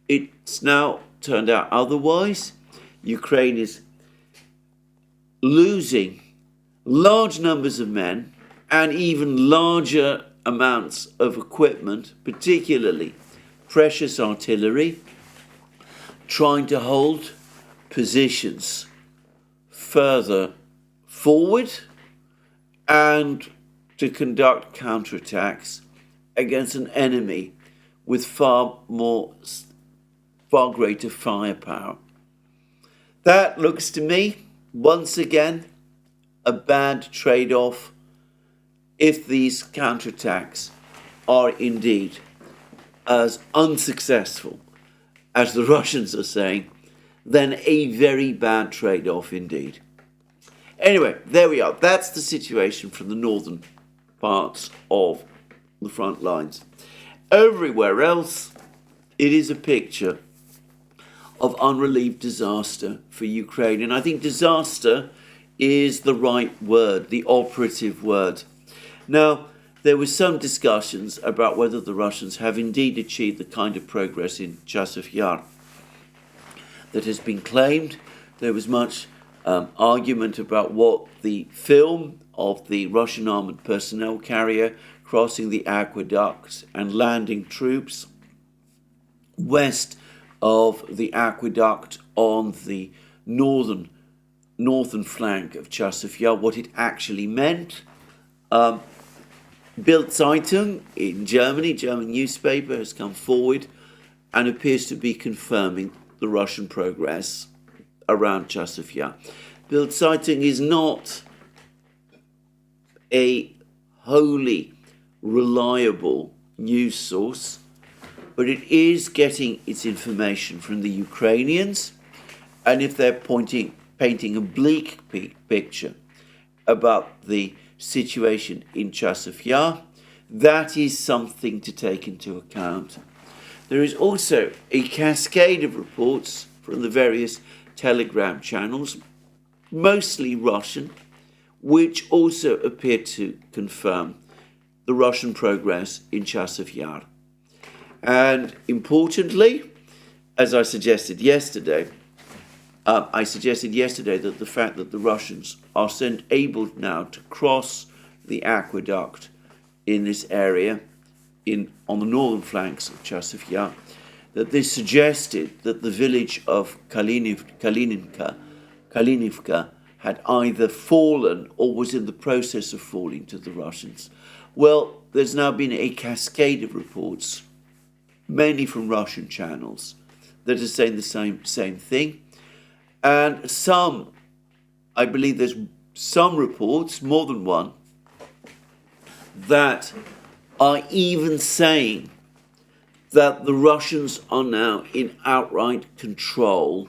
Speaker 1: it's now turned out otherwise. Ukraine is losing large numbers of men and even larger amounts of equipment, particularly precious artillery, trying to hold positions further forward and to conduct counterattacks against an enemy with far greater firepower. That looks to me, once again, a bad trade-off if these counterattacks are indeed as unsuccessful as the Russians are saying, then a very bad trade-off indeed. Anyway, there we are. That's the situation from the northern parts of the front lines. Everywhere else, it is a picture of unrelieved disaster for Ukraine. And I think disaster is the right word, the operative word. Now, there were some discussions about whether the Russians have indeed achieved the kind of progress in Chasiv Yar that has been claimed. There was much argument about what the film of the Russian armored personnel carrier crossing the aqueducts and landing troops west of the aqueduct on the northern flank of Chasiv Yar, what it actually meant. Bildzeitung in Germany, German newspaper, has come forward and appears to be confirming the Russian progress around Chasiv Yar. Bildzeitung is not a wholly reliable news source, but it is getting its information from the Ukrainians, and if they're painting a bleak picture about the situation in Chasiv Yar, that is something to take into account. There is also a cascade of reports from the various Telegram channels, mostly Russian, which also appear to confirm the Russian progress in Chasiv Yar. And importantly, as I suggested yesterday, that the fact that the Russians are able now to cross the aqueduct in this area, on the northern flanks of Chasiv Yar, that this suggested that the village of Kalinivka had either fallen or was in the process of falling to the Russians. Well, there's now been a cascade of reports, mainly from Russian channels, that are saying the same thing. And I believe there's some reports, more than one, that are even saying that the Russians are now in outright control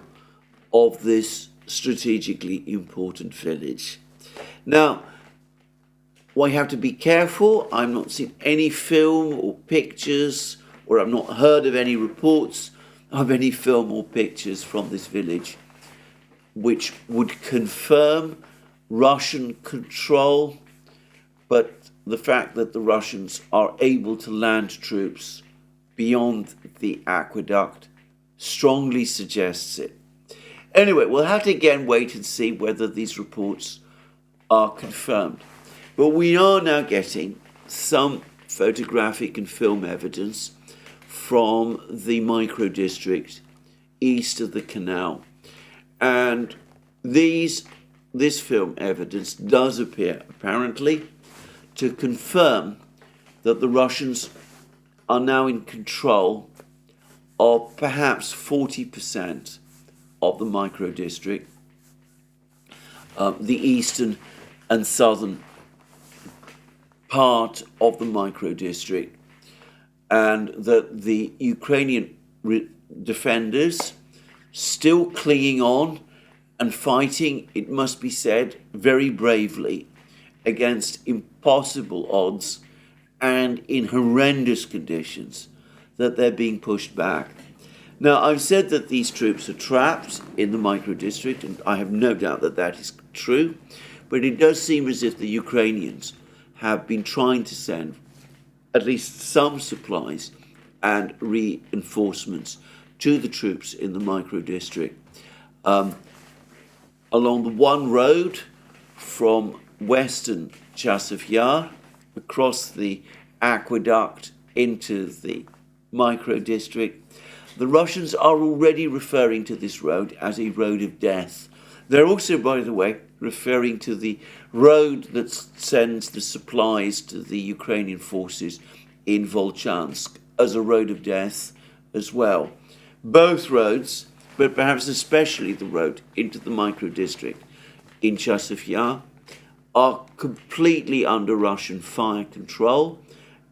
Speaker 1: of this strategically important village. Now, I have to be careful. I've not seen any film or pictures, or I've not heard of any reports of any film or pictures from this village which would confirm Russian control, but the fact that the Russians are able to land troops beyond the aqueduct strongly suggests it. Anyway, we'll have to again wait and see whether these reports are confirmed. But we are now getting some photographic and film evidence from the micro-district east of the canal. And this film evidence does appear, apparently, to confirm that the Russians are now in control of perhaps 40% of the micro-district, the eastern and southern part of the micro-district, and that the Ukrainian defenders still clinging on and fighting, it must be said, very bravely against impossible odds and in horrendous conditions, that they're being pushed back. Now, I've said that these troops are trapped in the micro-district, and I have no doubt that that is true, but it does seem as if the Ukrainians have been trying to send at least some supplies and reinforcements to the troops in the micro-district. Along the one road from western Chasiv Yar, across the aqueduct into the micro-district, the Russians are already referring to this road as a road of death. They're also, by the way, referring to the road that sends the supplies to the Ukrainian forces in Volchansk as a road of death as well. Both roads, but perhaps especially the road into the micro-district in Chasiv Yar, are completely under Russian fire control,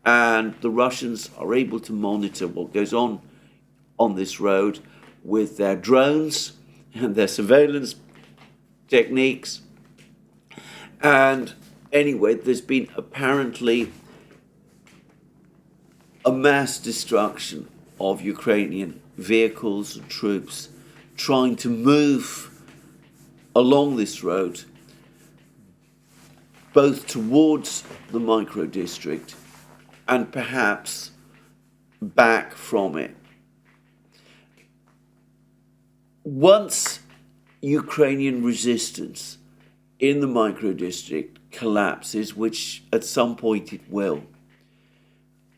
Speaker 1: and the Russians are able to monitor what goes on this road with their drones and their surveillance techniques. And anyway, there's been apparently a mass destruction of Ukrainian vehicles and troops trying to move along this road, both towards the micro-district and perhaps back from it. Once Ukrainian resistance in the micro-district collapses, which at some point it will,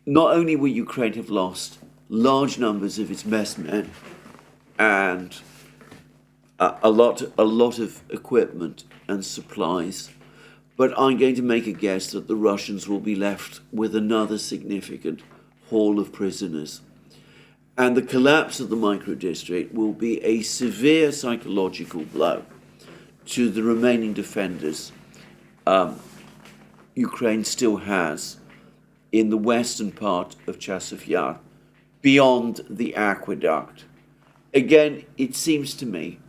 Speaker 1: not only will Ukraine have lost large numbers of its best men and a lot of equipment and supplies, but I'm going to make a guess that the Russians will be left with another significant haul of prisoners. And the collapse of the micro-district will be a severe psychological blow to the remaining defenders Ukraine still has in the western part of Chasiv Yar, beyond the aqueduct. Again, it seems to me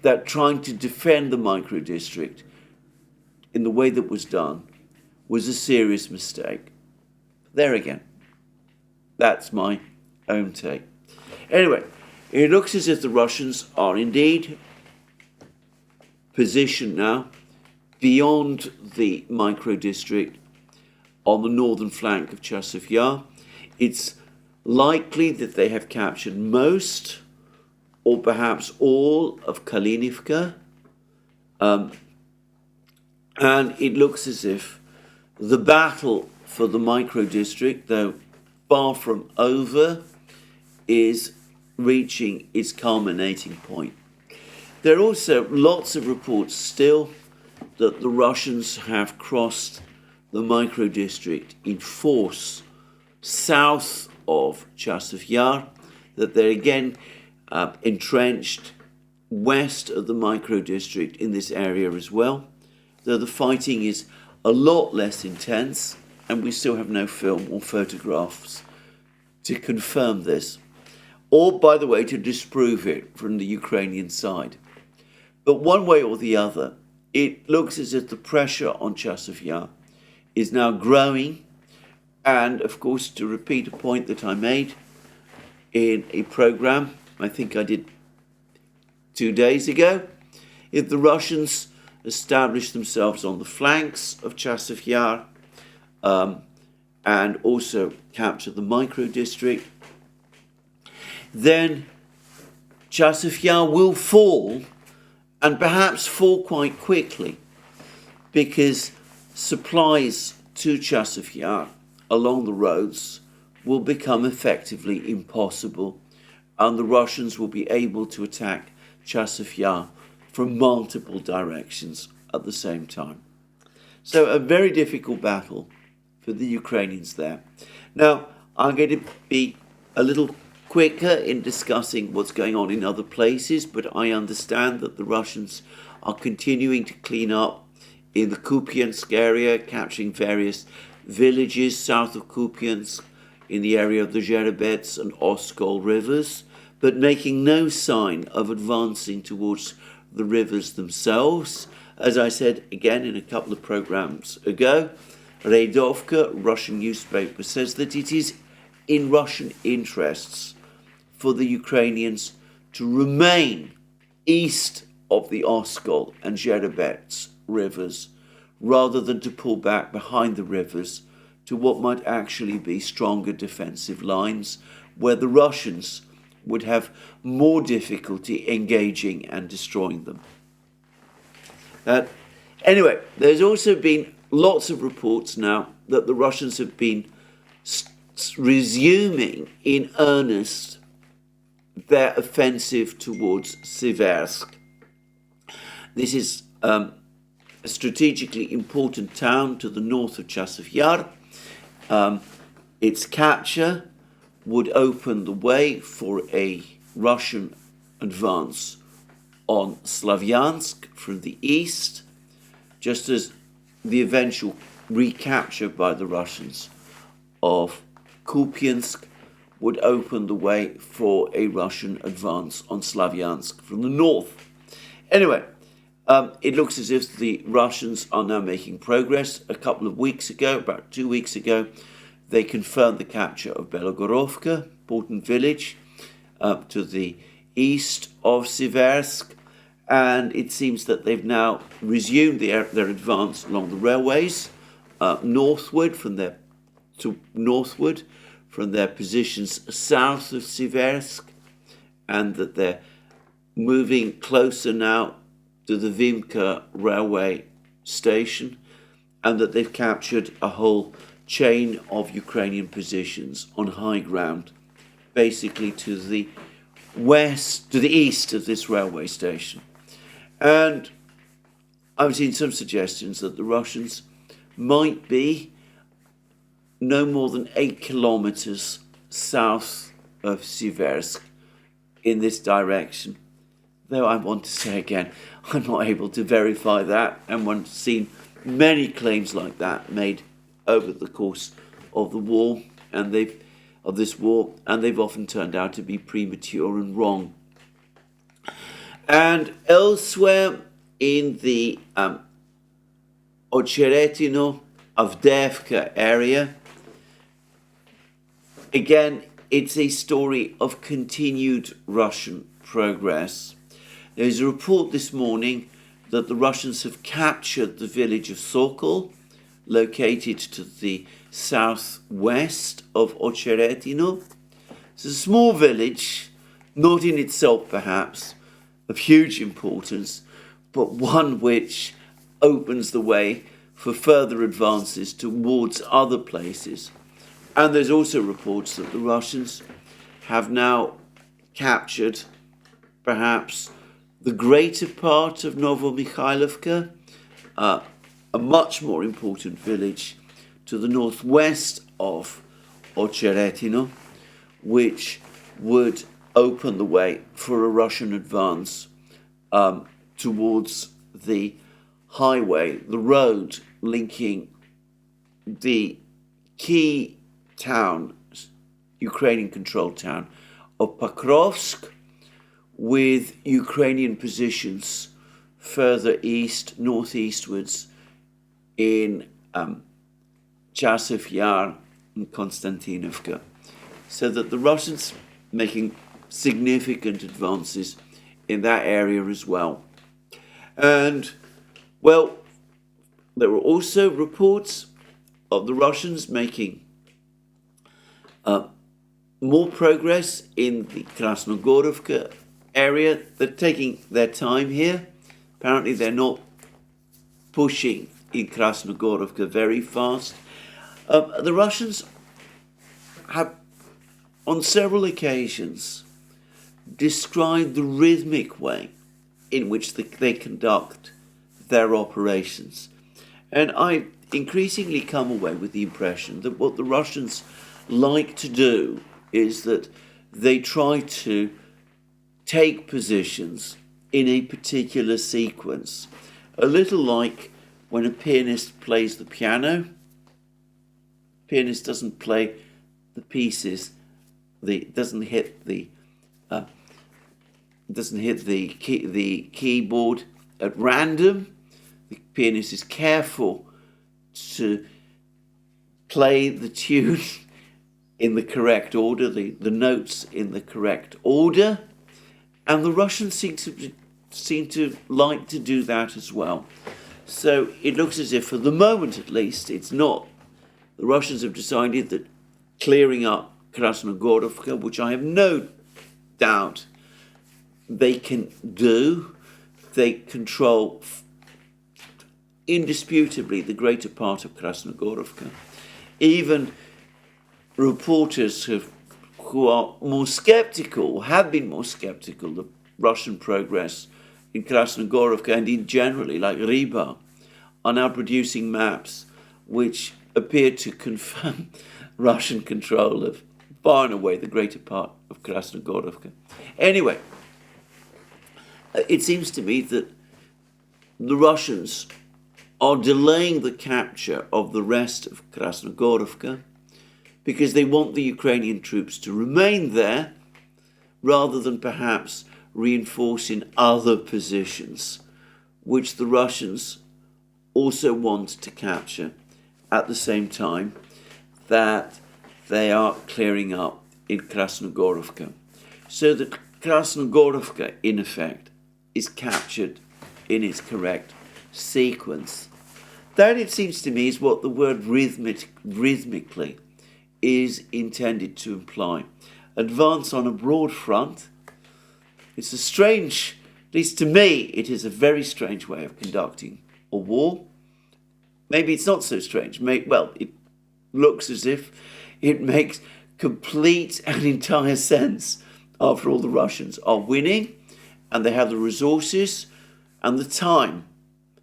Speaker 1: that trying to defend the micro-district in the way that was done was a serious mistake. There again, that's my own take. Anyway, it looks as if the Russians are indeed positioned now beyond the micro-district on the northern flank of Chasiv Yar. It's Likely that they have captured most or perhaps all of Kalinivka. And it looks as if the battle for the micro-district, though far from over, is reaching its culminating point. There are also lots of reports still that the Russians have crossed the micro-district in force south of Chasiv Yar, that they're again entrenched west of the micro-district in this area as well, though the fighting is a lot less intense, and we still have no film or photographs to confirm this, or, by the way, to disprove it from the Ukrainian side. But one way or the other, it looks as if the pressure on Chasiv Yar is now growing, and, of course, to repeat a point that I made in a program, I think I did 2 days ago, if the Russians establish themselves on the flanks of Chasiv Yar and also capture the micro-district, then Chasiv Yar will fall, and perhaps fall quite quickly, because supplies to Chasiv Yar along the roads will become effectively impossible, and the Russians will be able to attack Chasiv Yar from multiple directions at the same time. So a very difficult battle for the Ukrainians there. Now, I'm going to be a little quicker in discussing what's going on in other places, but I understand that the Russians are continuing to clean up in the Kupiansk area, capturing various villages south of Kupiansk in the area of the Zherebets and Oskol rivers, but making no sign of advancing towards the rivers themselves. As I said again in a couple of programs ago, Redovka, Russian newspaper, says that it is in Russian interests for the Ukrainians to remain east of the Oskol and Zherebets rivers, rather than to pull back behind the rivers to what might actually be stronger defensive lines, where the Russians would have more difficulty engaging and destroying them. Anyway, there's also been lots of reports now that the Russians have been resuming in earnest their offensive towards Siversk. This is a strategically important town to the north of Chasiv Yar. Its capture would open the way for a Russian advance on Slavyansk from the east, just as the eventual recapture by the Russians of Kupiansk would open the way for a Russian advance on Slavyansk from the north. Anyway, it looks as if the Russians are now making progress. A couple of weeks ago, about 2 weeks ago, they confirmed the capture of Belogorovka, important village, to the east of Siversk, and it seems that they've now resumed their advance along the railways northward from their positions south of Siversk, and that they're moving closer now to the Vimka railway station, and that they've captured a whole chain of Ukrainian positions on high ground, basically to the east of this railway station. And I've seen some suggestions that the Russians might be no more than 8 kilometers south of Siversk in this direction. Though I want to say again, I'm not able to verify that, and one's seen many claims like that made over the course of the war, and they've often turned out to be premature and wrong. And elsewhere in the Ocheretino, Avdiivka area, again, it's a story of continued Russian progress. There's a report this morning that the Russians have captured the village of Sokol, located to the southwest of Ocheretino, It's a small village, not in itself perhaps of huge importance, but one which opens the way for further advances towards other places. And there's also reports that the Russians have now captured perhaps the greater part of Novomikhailivka, a much more important village to the northwest of Ocheretino, which would open the way for a Russian advance towards the highway, the road linking the key town, Ukrainian-controlled town of Pokrovsk, with Ukrainian positions further east, northeastwards in Chasiv Yar and Konstantinovka, so that the Russians making significant advances in that area as well. And, well, there were also reports of the Russians making more progress in the Krasnogorovka area. They're taking their time here. Apparently they're not pushing in Krasnogorovka very fast. The Russians have, on several occasions, described the rhythmic way in which they conduct their operations. And I increasingly come away with the impression that what the Russians like to do is that they try to take positions in a particular sequence, a little like when a pianist plays the piano. Pianist doesn't play the pieces, doesn't hit the keyboard at random. The pianist is careful to play the tune in the correct order, the notes in the correct order, and the Russians seem to like to do that as well. So it looks as if, for the moment at least, it's not. The Russians have decided that clearing up Krasnogorovka, which I have no doubt they can do, they control indisputably the greater part of Krasnogorovka. Even reporters who are more skeptical, have been more skeptical of Russian progress in Krasnogorovka and in generally, like Riba, are now producing maps which appear to confirm Russian control of far and away the greater part of Krasnogorovka. Anyway, it seems to me that the Russians are delaying the capture of the rest of Krasnogorovka because they want the Ukrainian troops to remain there rather than perhaps reinforce in other positions, which the Russians also want to capture at the same time that they are clearing up in Krasnogorovka. So that Krasnogorovka, in effect, is captured in its correct sequence. That, it seems to me, is what the word rhythmically is intended to imply. Advance on a broad front. It's a strange, at least to me, it is a very strange way of conducting a war. Maybe it's not so strange. Well, it looks as if it makes complete and entire sense. After all, the Russians are winning and they have the resources and the time.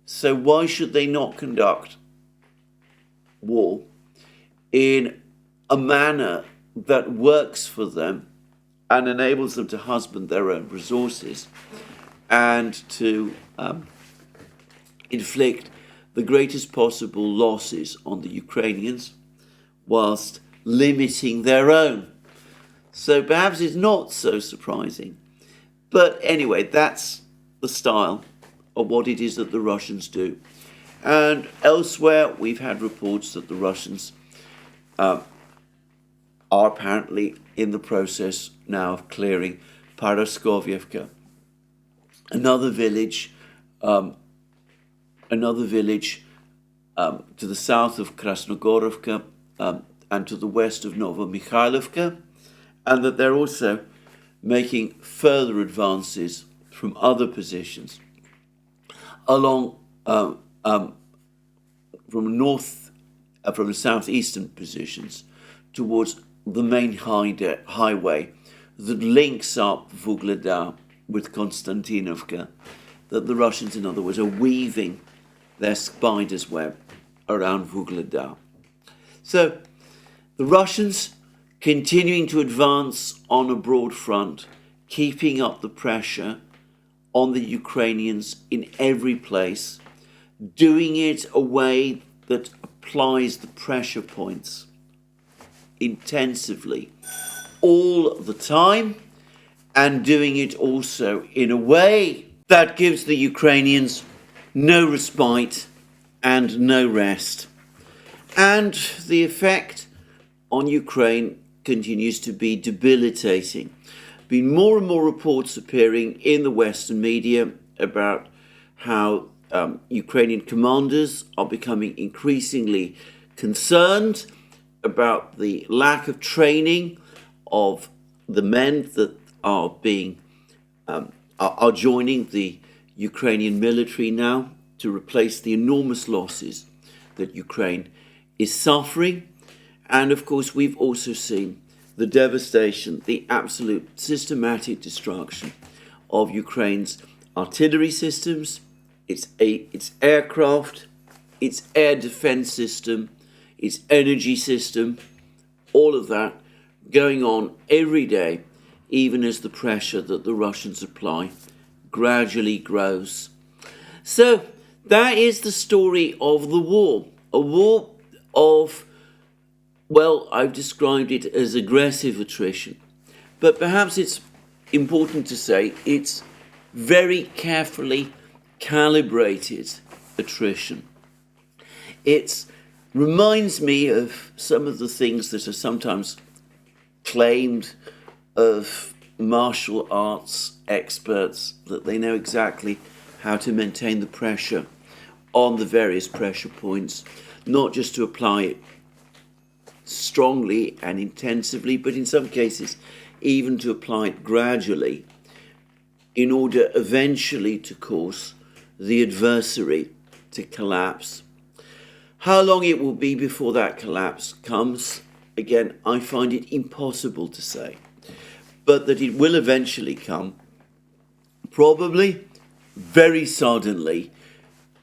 Speaker 1: So why should they not conduct war in a manner that works for them and enables them to husband their own resources and to inflict the greatest possible losses on the Ukrainians whilst limiting their own? So perhaps it's not so surprising. But anyway, that's the style of what it is that the Russians do. And elsewhere, we've had reports that the Russians are apparently in the process now of clearing Paraskovyevka, another village to the south of Krasnogorovka and to the west of Novomikhailivka. and that they're also making further advances from other positions along from the southeastern positions towards the main highway that links up Vuhledar with Konstantinovka, that the Russians, in other words, are weaving their spider's web around Vuhledar. So the Russians continuing to advance on a broad front, keeping up the pressure on the Ukrainians in every place, doing it a way that applies the pressure points intensively all the time, and doing it also in a way that gives the Ukrainians no respite and no rest. And the effect on Ukraine continues to be debilitating. Been more and more reports appearing in the Western media about how Ukrainian commanders are becoming increasingly concerned about the lack of training of the men that are joining the Ukrainian military now to replace the enormous losses that Ukraine is suffering. And of course, we've also seen the devastation, the absolute systematic destruction of Ukraine's artillery systems, its aircraft, its air defense system, its energy system, all of that going on every day, even as the pressure that the Russians apply gradually grows. So that is the story of the war, a war of, well, I've described it as aggressive attrition, but perhaps it's important to say it's very carefully calibrated attrition. It reminds me of some of the things that are sometimes claimed of martial arts experts, that they know exactly how to maintain the pressure on the various pressure points, not just to apply it strongly and intensively, but in some cases even to apply it gradually in order eventually to cause the adversary to collapse. How long it will be before that collapse comes, again, I find it impossible to say, but that it will eventually come, probably very suddenly,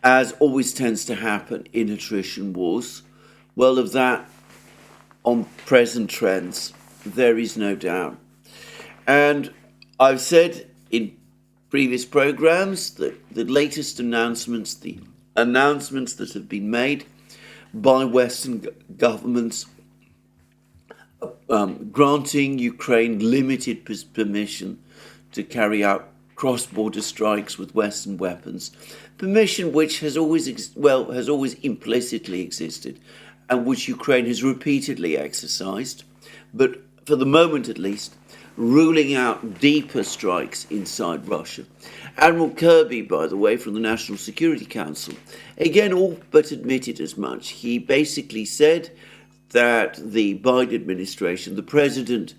Speaker 1: as always tends to happen in attrition wars. Well, of that, on present trends, there is no doubt. And I've said in previous programs that the latest announcements, the announcements that have been made by Western governments granting Ukraine limited permission to carry out cross-border strikes with Western weapons, permission which has always implicitly existed, and which Ukraine has repeatedly exercised, but for the moment at least, ruling out deeper strikes inside Russia. Admiral Kirby, by the way, from the National Security Council, again all but admitted as much. He basically said that the Biden administration, the president,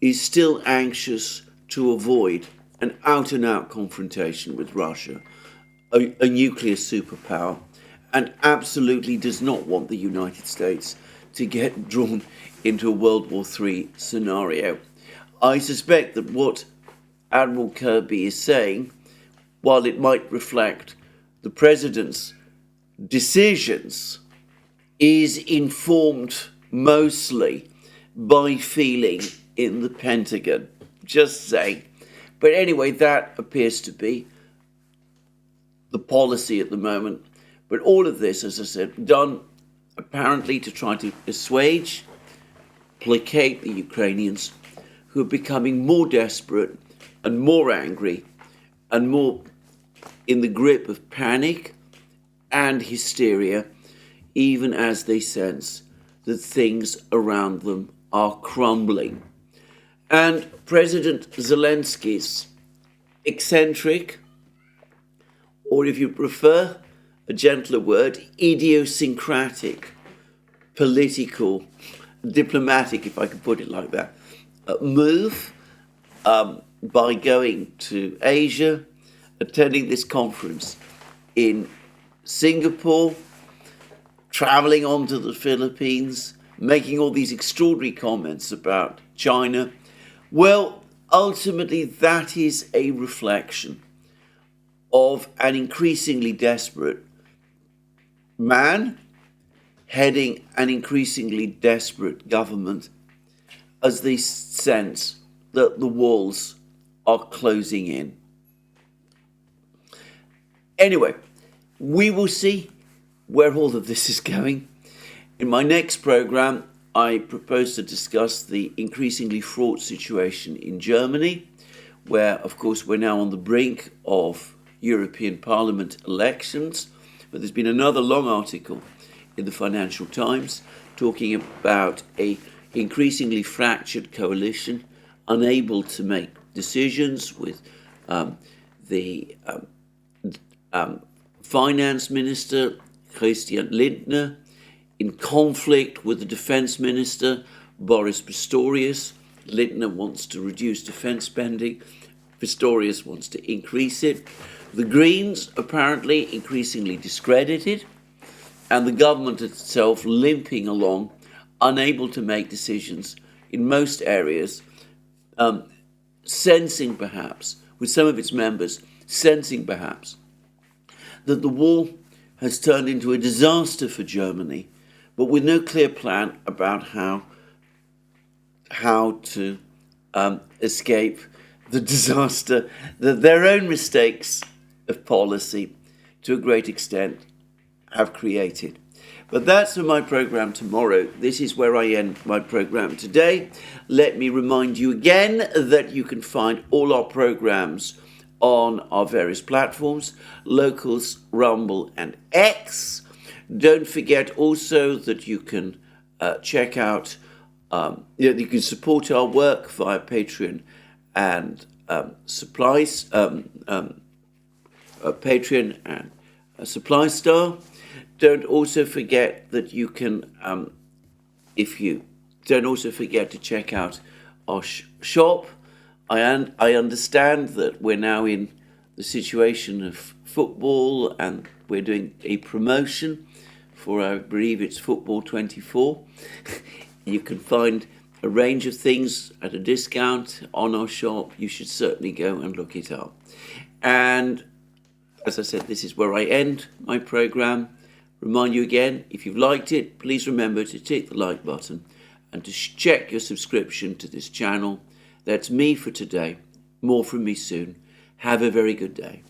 Speaker 1: is still anxious to avoid an out-and-out confrontation with Russia, a nuclear superpower, and absolutely does not want the United States to get drawn into a World War III scenario. I suspect that what Admiral Kirby is saying, while it might reflect the president's decisions, is informed mostly by feeling in the Pentagon. Just saying. But anyway, that appears to be the policy at the moment. But all of this, as I said, done apparently to try to assuage, placate the Ukrainians, who are becoming more desperate and more angry and more in the grip of panic and hysteria, even as they sense that things around them are crumbling. And President Zelensky's eccentric, or if you prefer a gentler word, idiosyncratic, political, diplomatic, if I could put it like that, move by going to Asia, attending this conference in Singapore, traveling on to the Philippines, making all these extraordinary comments about China. Well, ultimately, that is a reflection of an increasingly desperate man heading an increasingly desperate government as they sense that the walls are closing in. Anyway, we will see where all of this is going. In my next program, I propose to discuss the increasingly fraught situation in Germany, where, of course, we're now on the brink of European Parliament elections. But there's been another long article in the Financial Times talking about an increasingly fractured coalition, unable to make decisions, with the finance minister, Christian Lindner, in conflict with the defense minister, Boris Pistorius. Lindner wants to reduce defense spending. Pistorius wants to increase it. The Greens apparently increasingly discredited, and the government itself limping along, unable to make decisions in most areas, sensing perhaps, with some of its members, sensing perhaps that the war has turned into a disaster for Germany, but with no clear plan about how to escape the disaster that their own mistakes of policy, to a great extent, have created. But that's for my program tomorrow. This is where I end my program today. Let me remind you again that you can find all our programs on our various platforms, Locals, Rumble, and X. Don't forget also that you can check out, you can support our work via Patreon and supplies, Patreon and Supply Star. Don't also forget that you can, don't also forget to check out our shop. I understand that we're now in the situation of football and we're doing a promotion for, I believe it's Football 24. You can find a range of things at a discount on our shop. You should certainly go and look it up. And as I said, this is where I end my program. Remind you again, if you've liked it, please remember to tick the like button and to check your subscription to this channel. That's me for today. More from me soon. Have a very good day.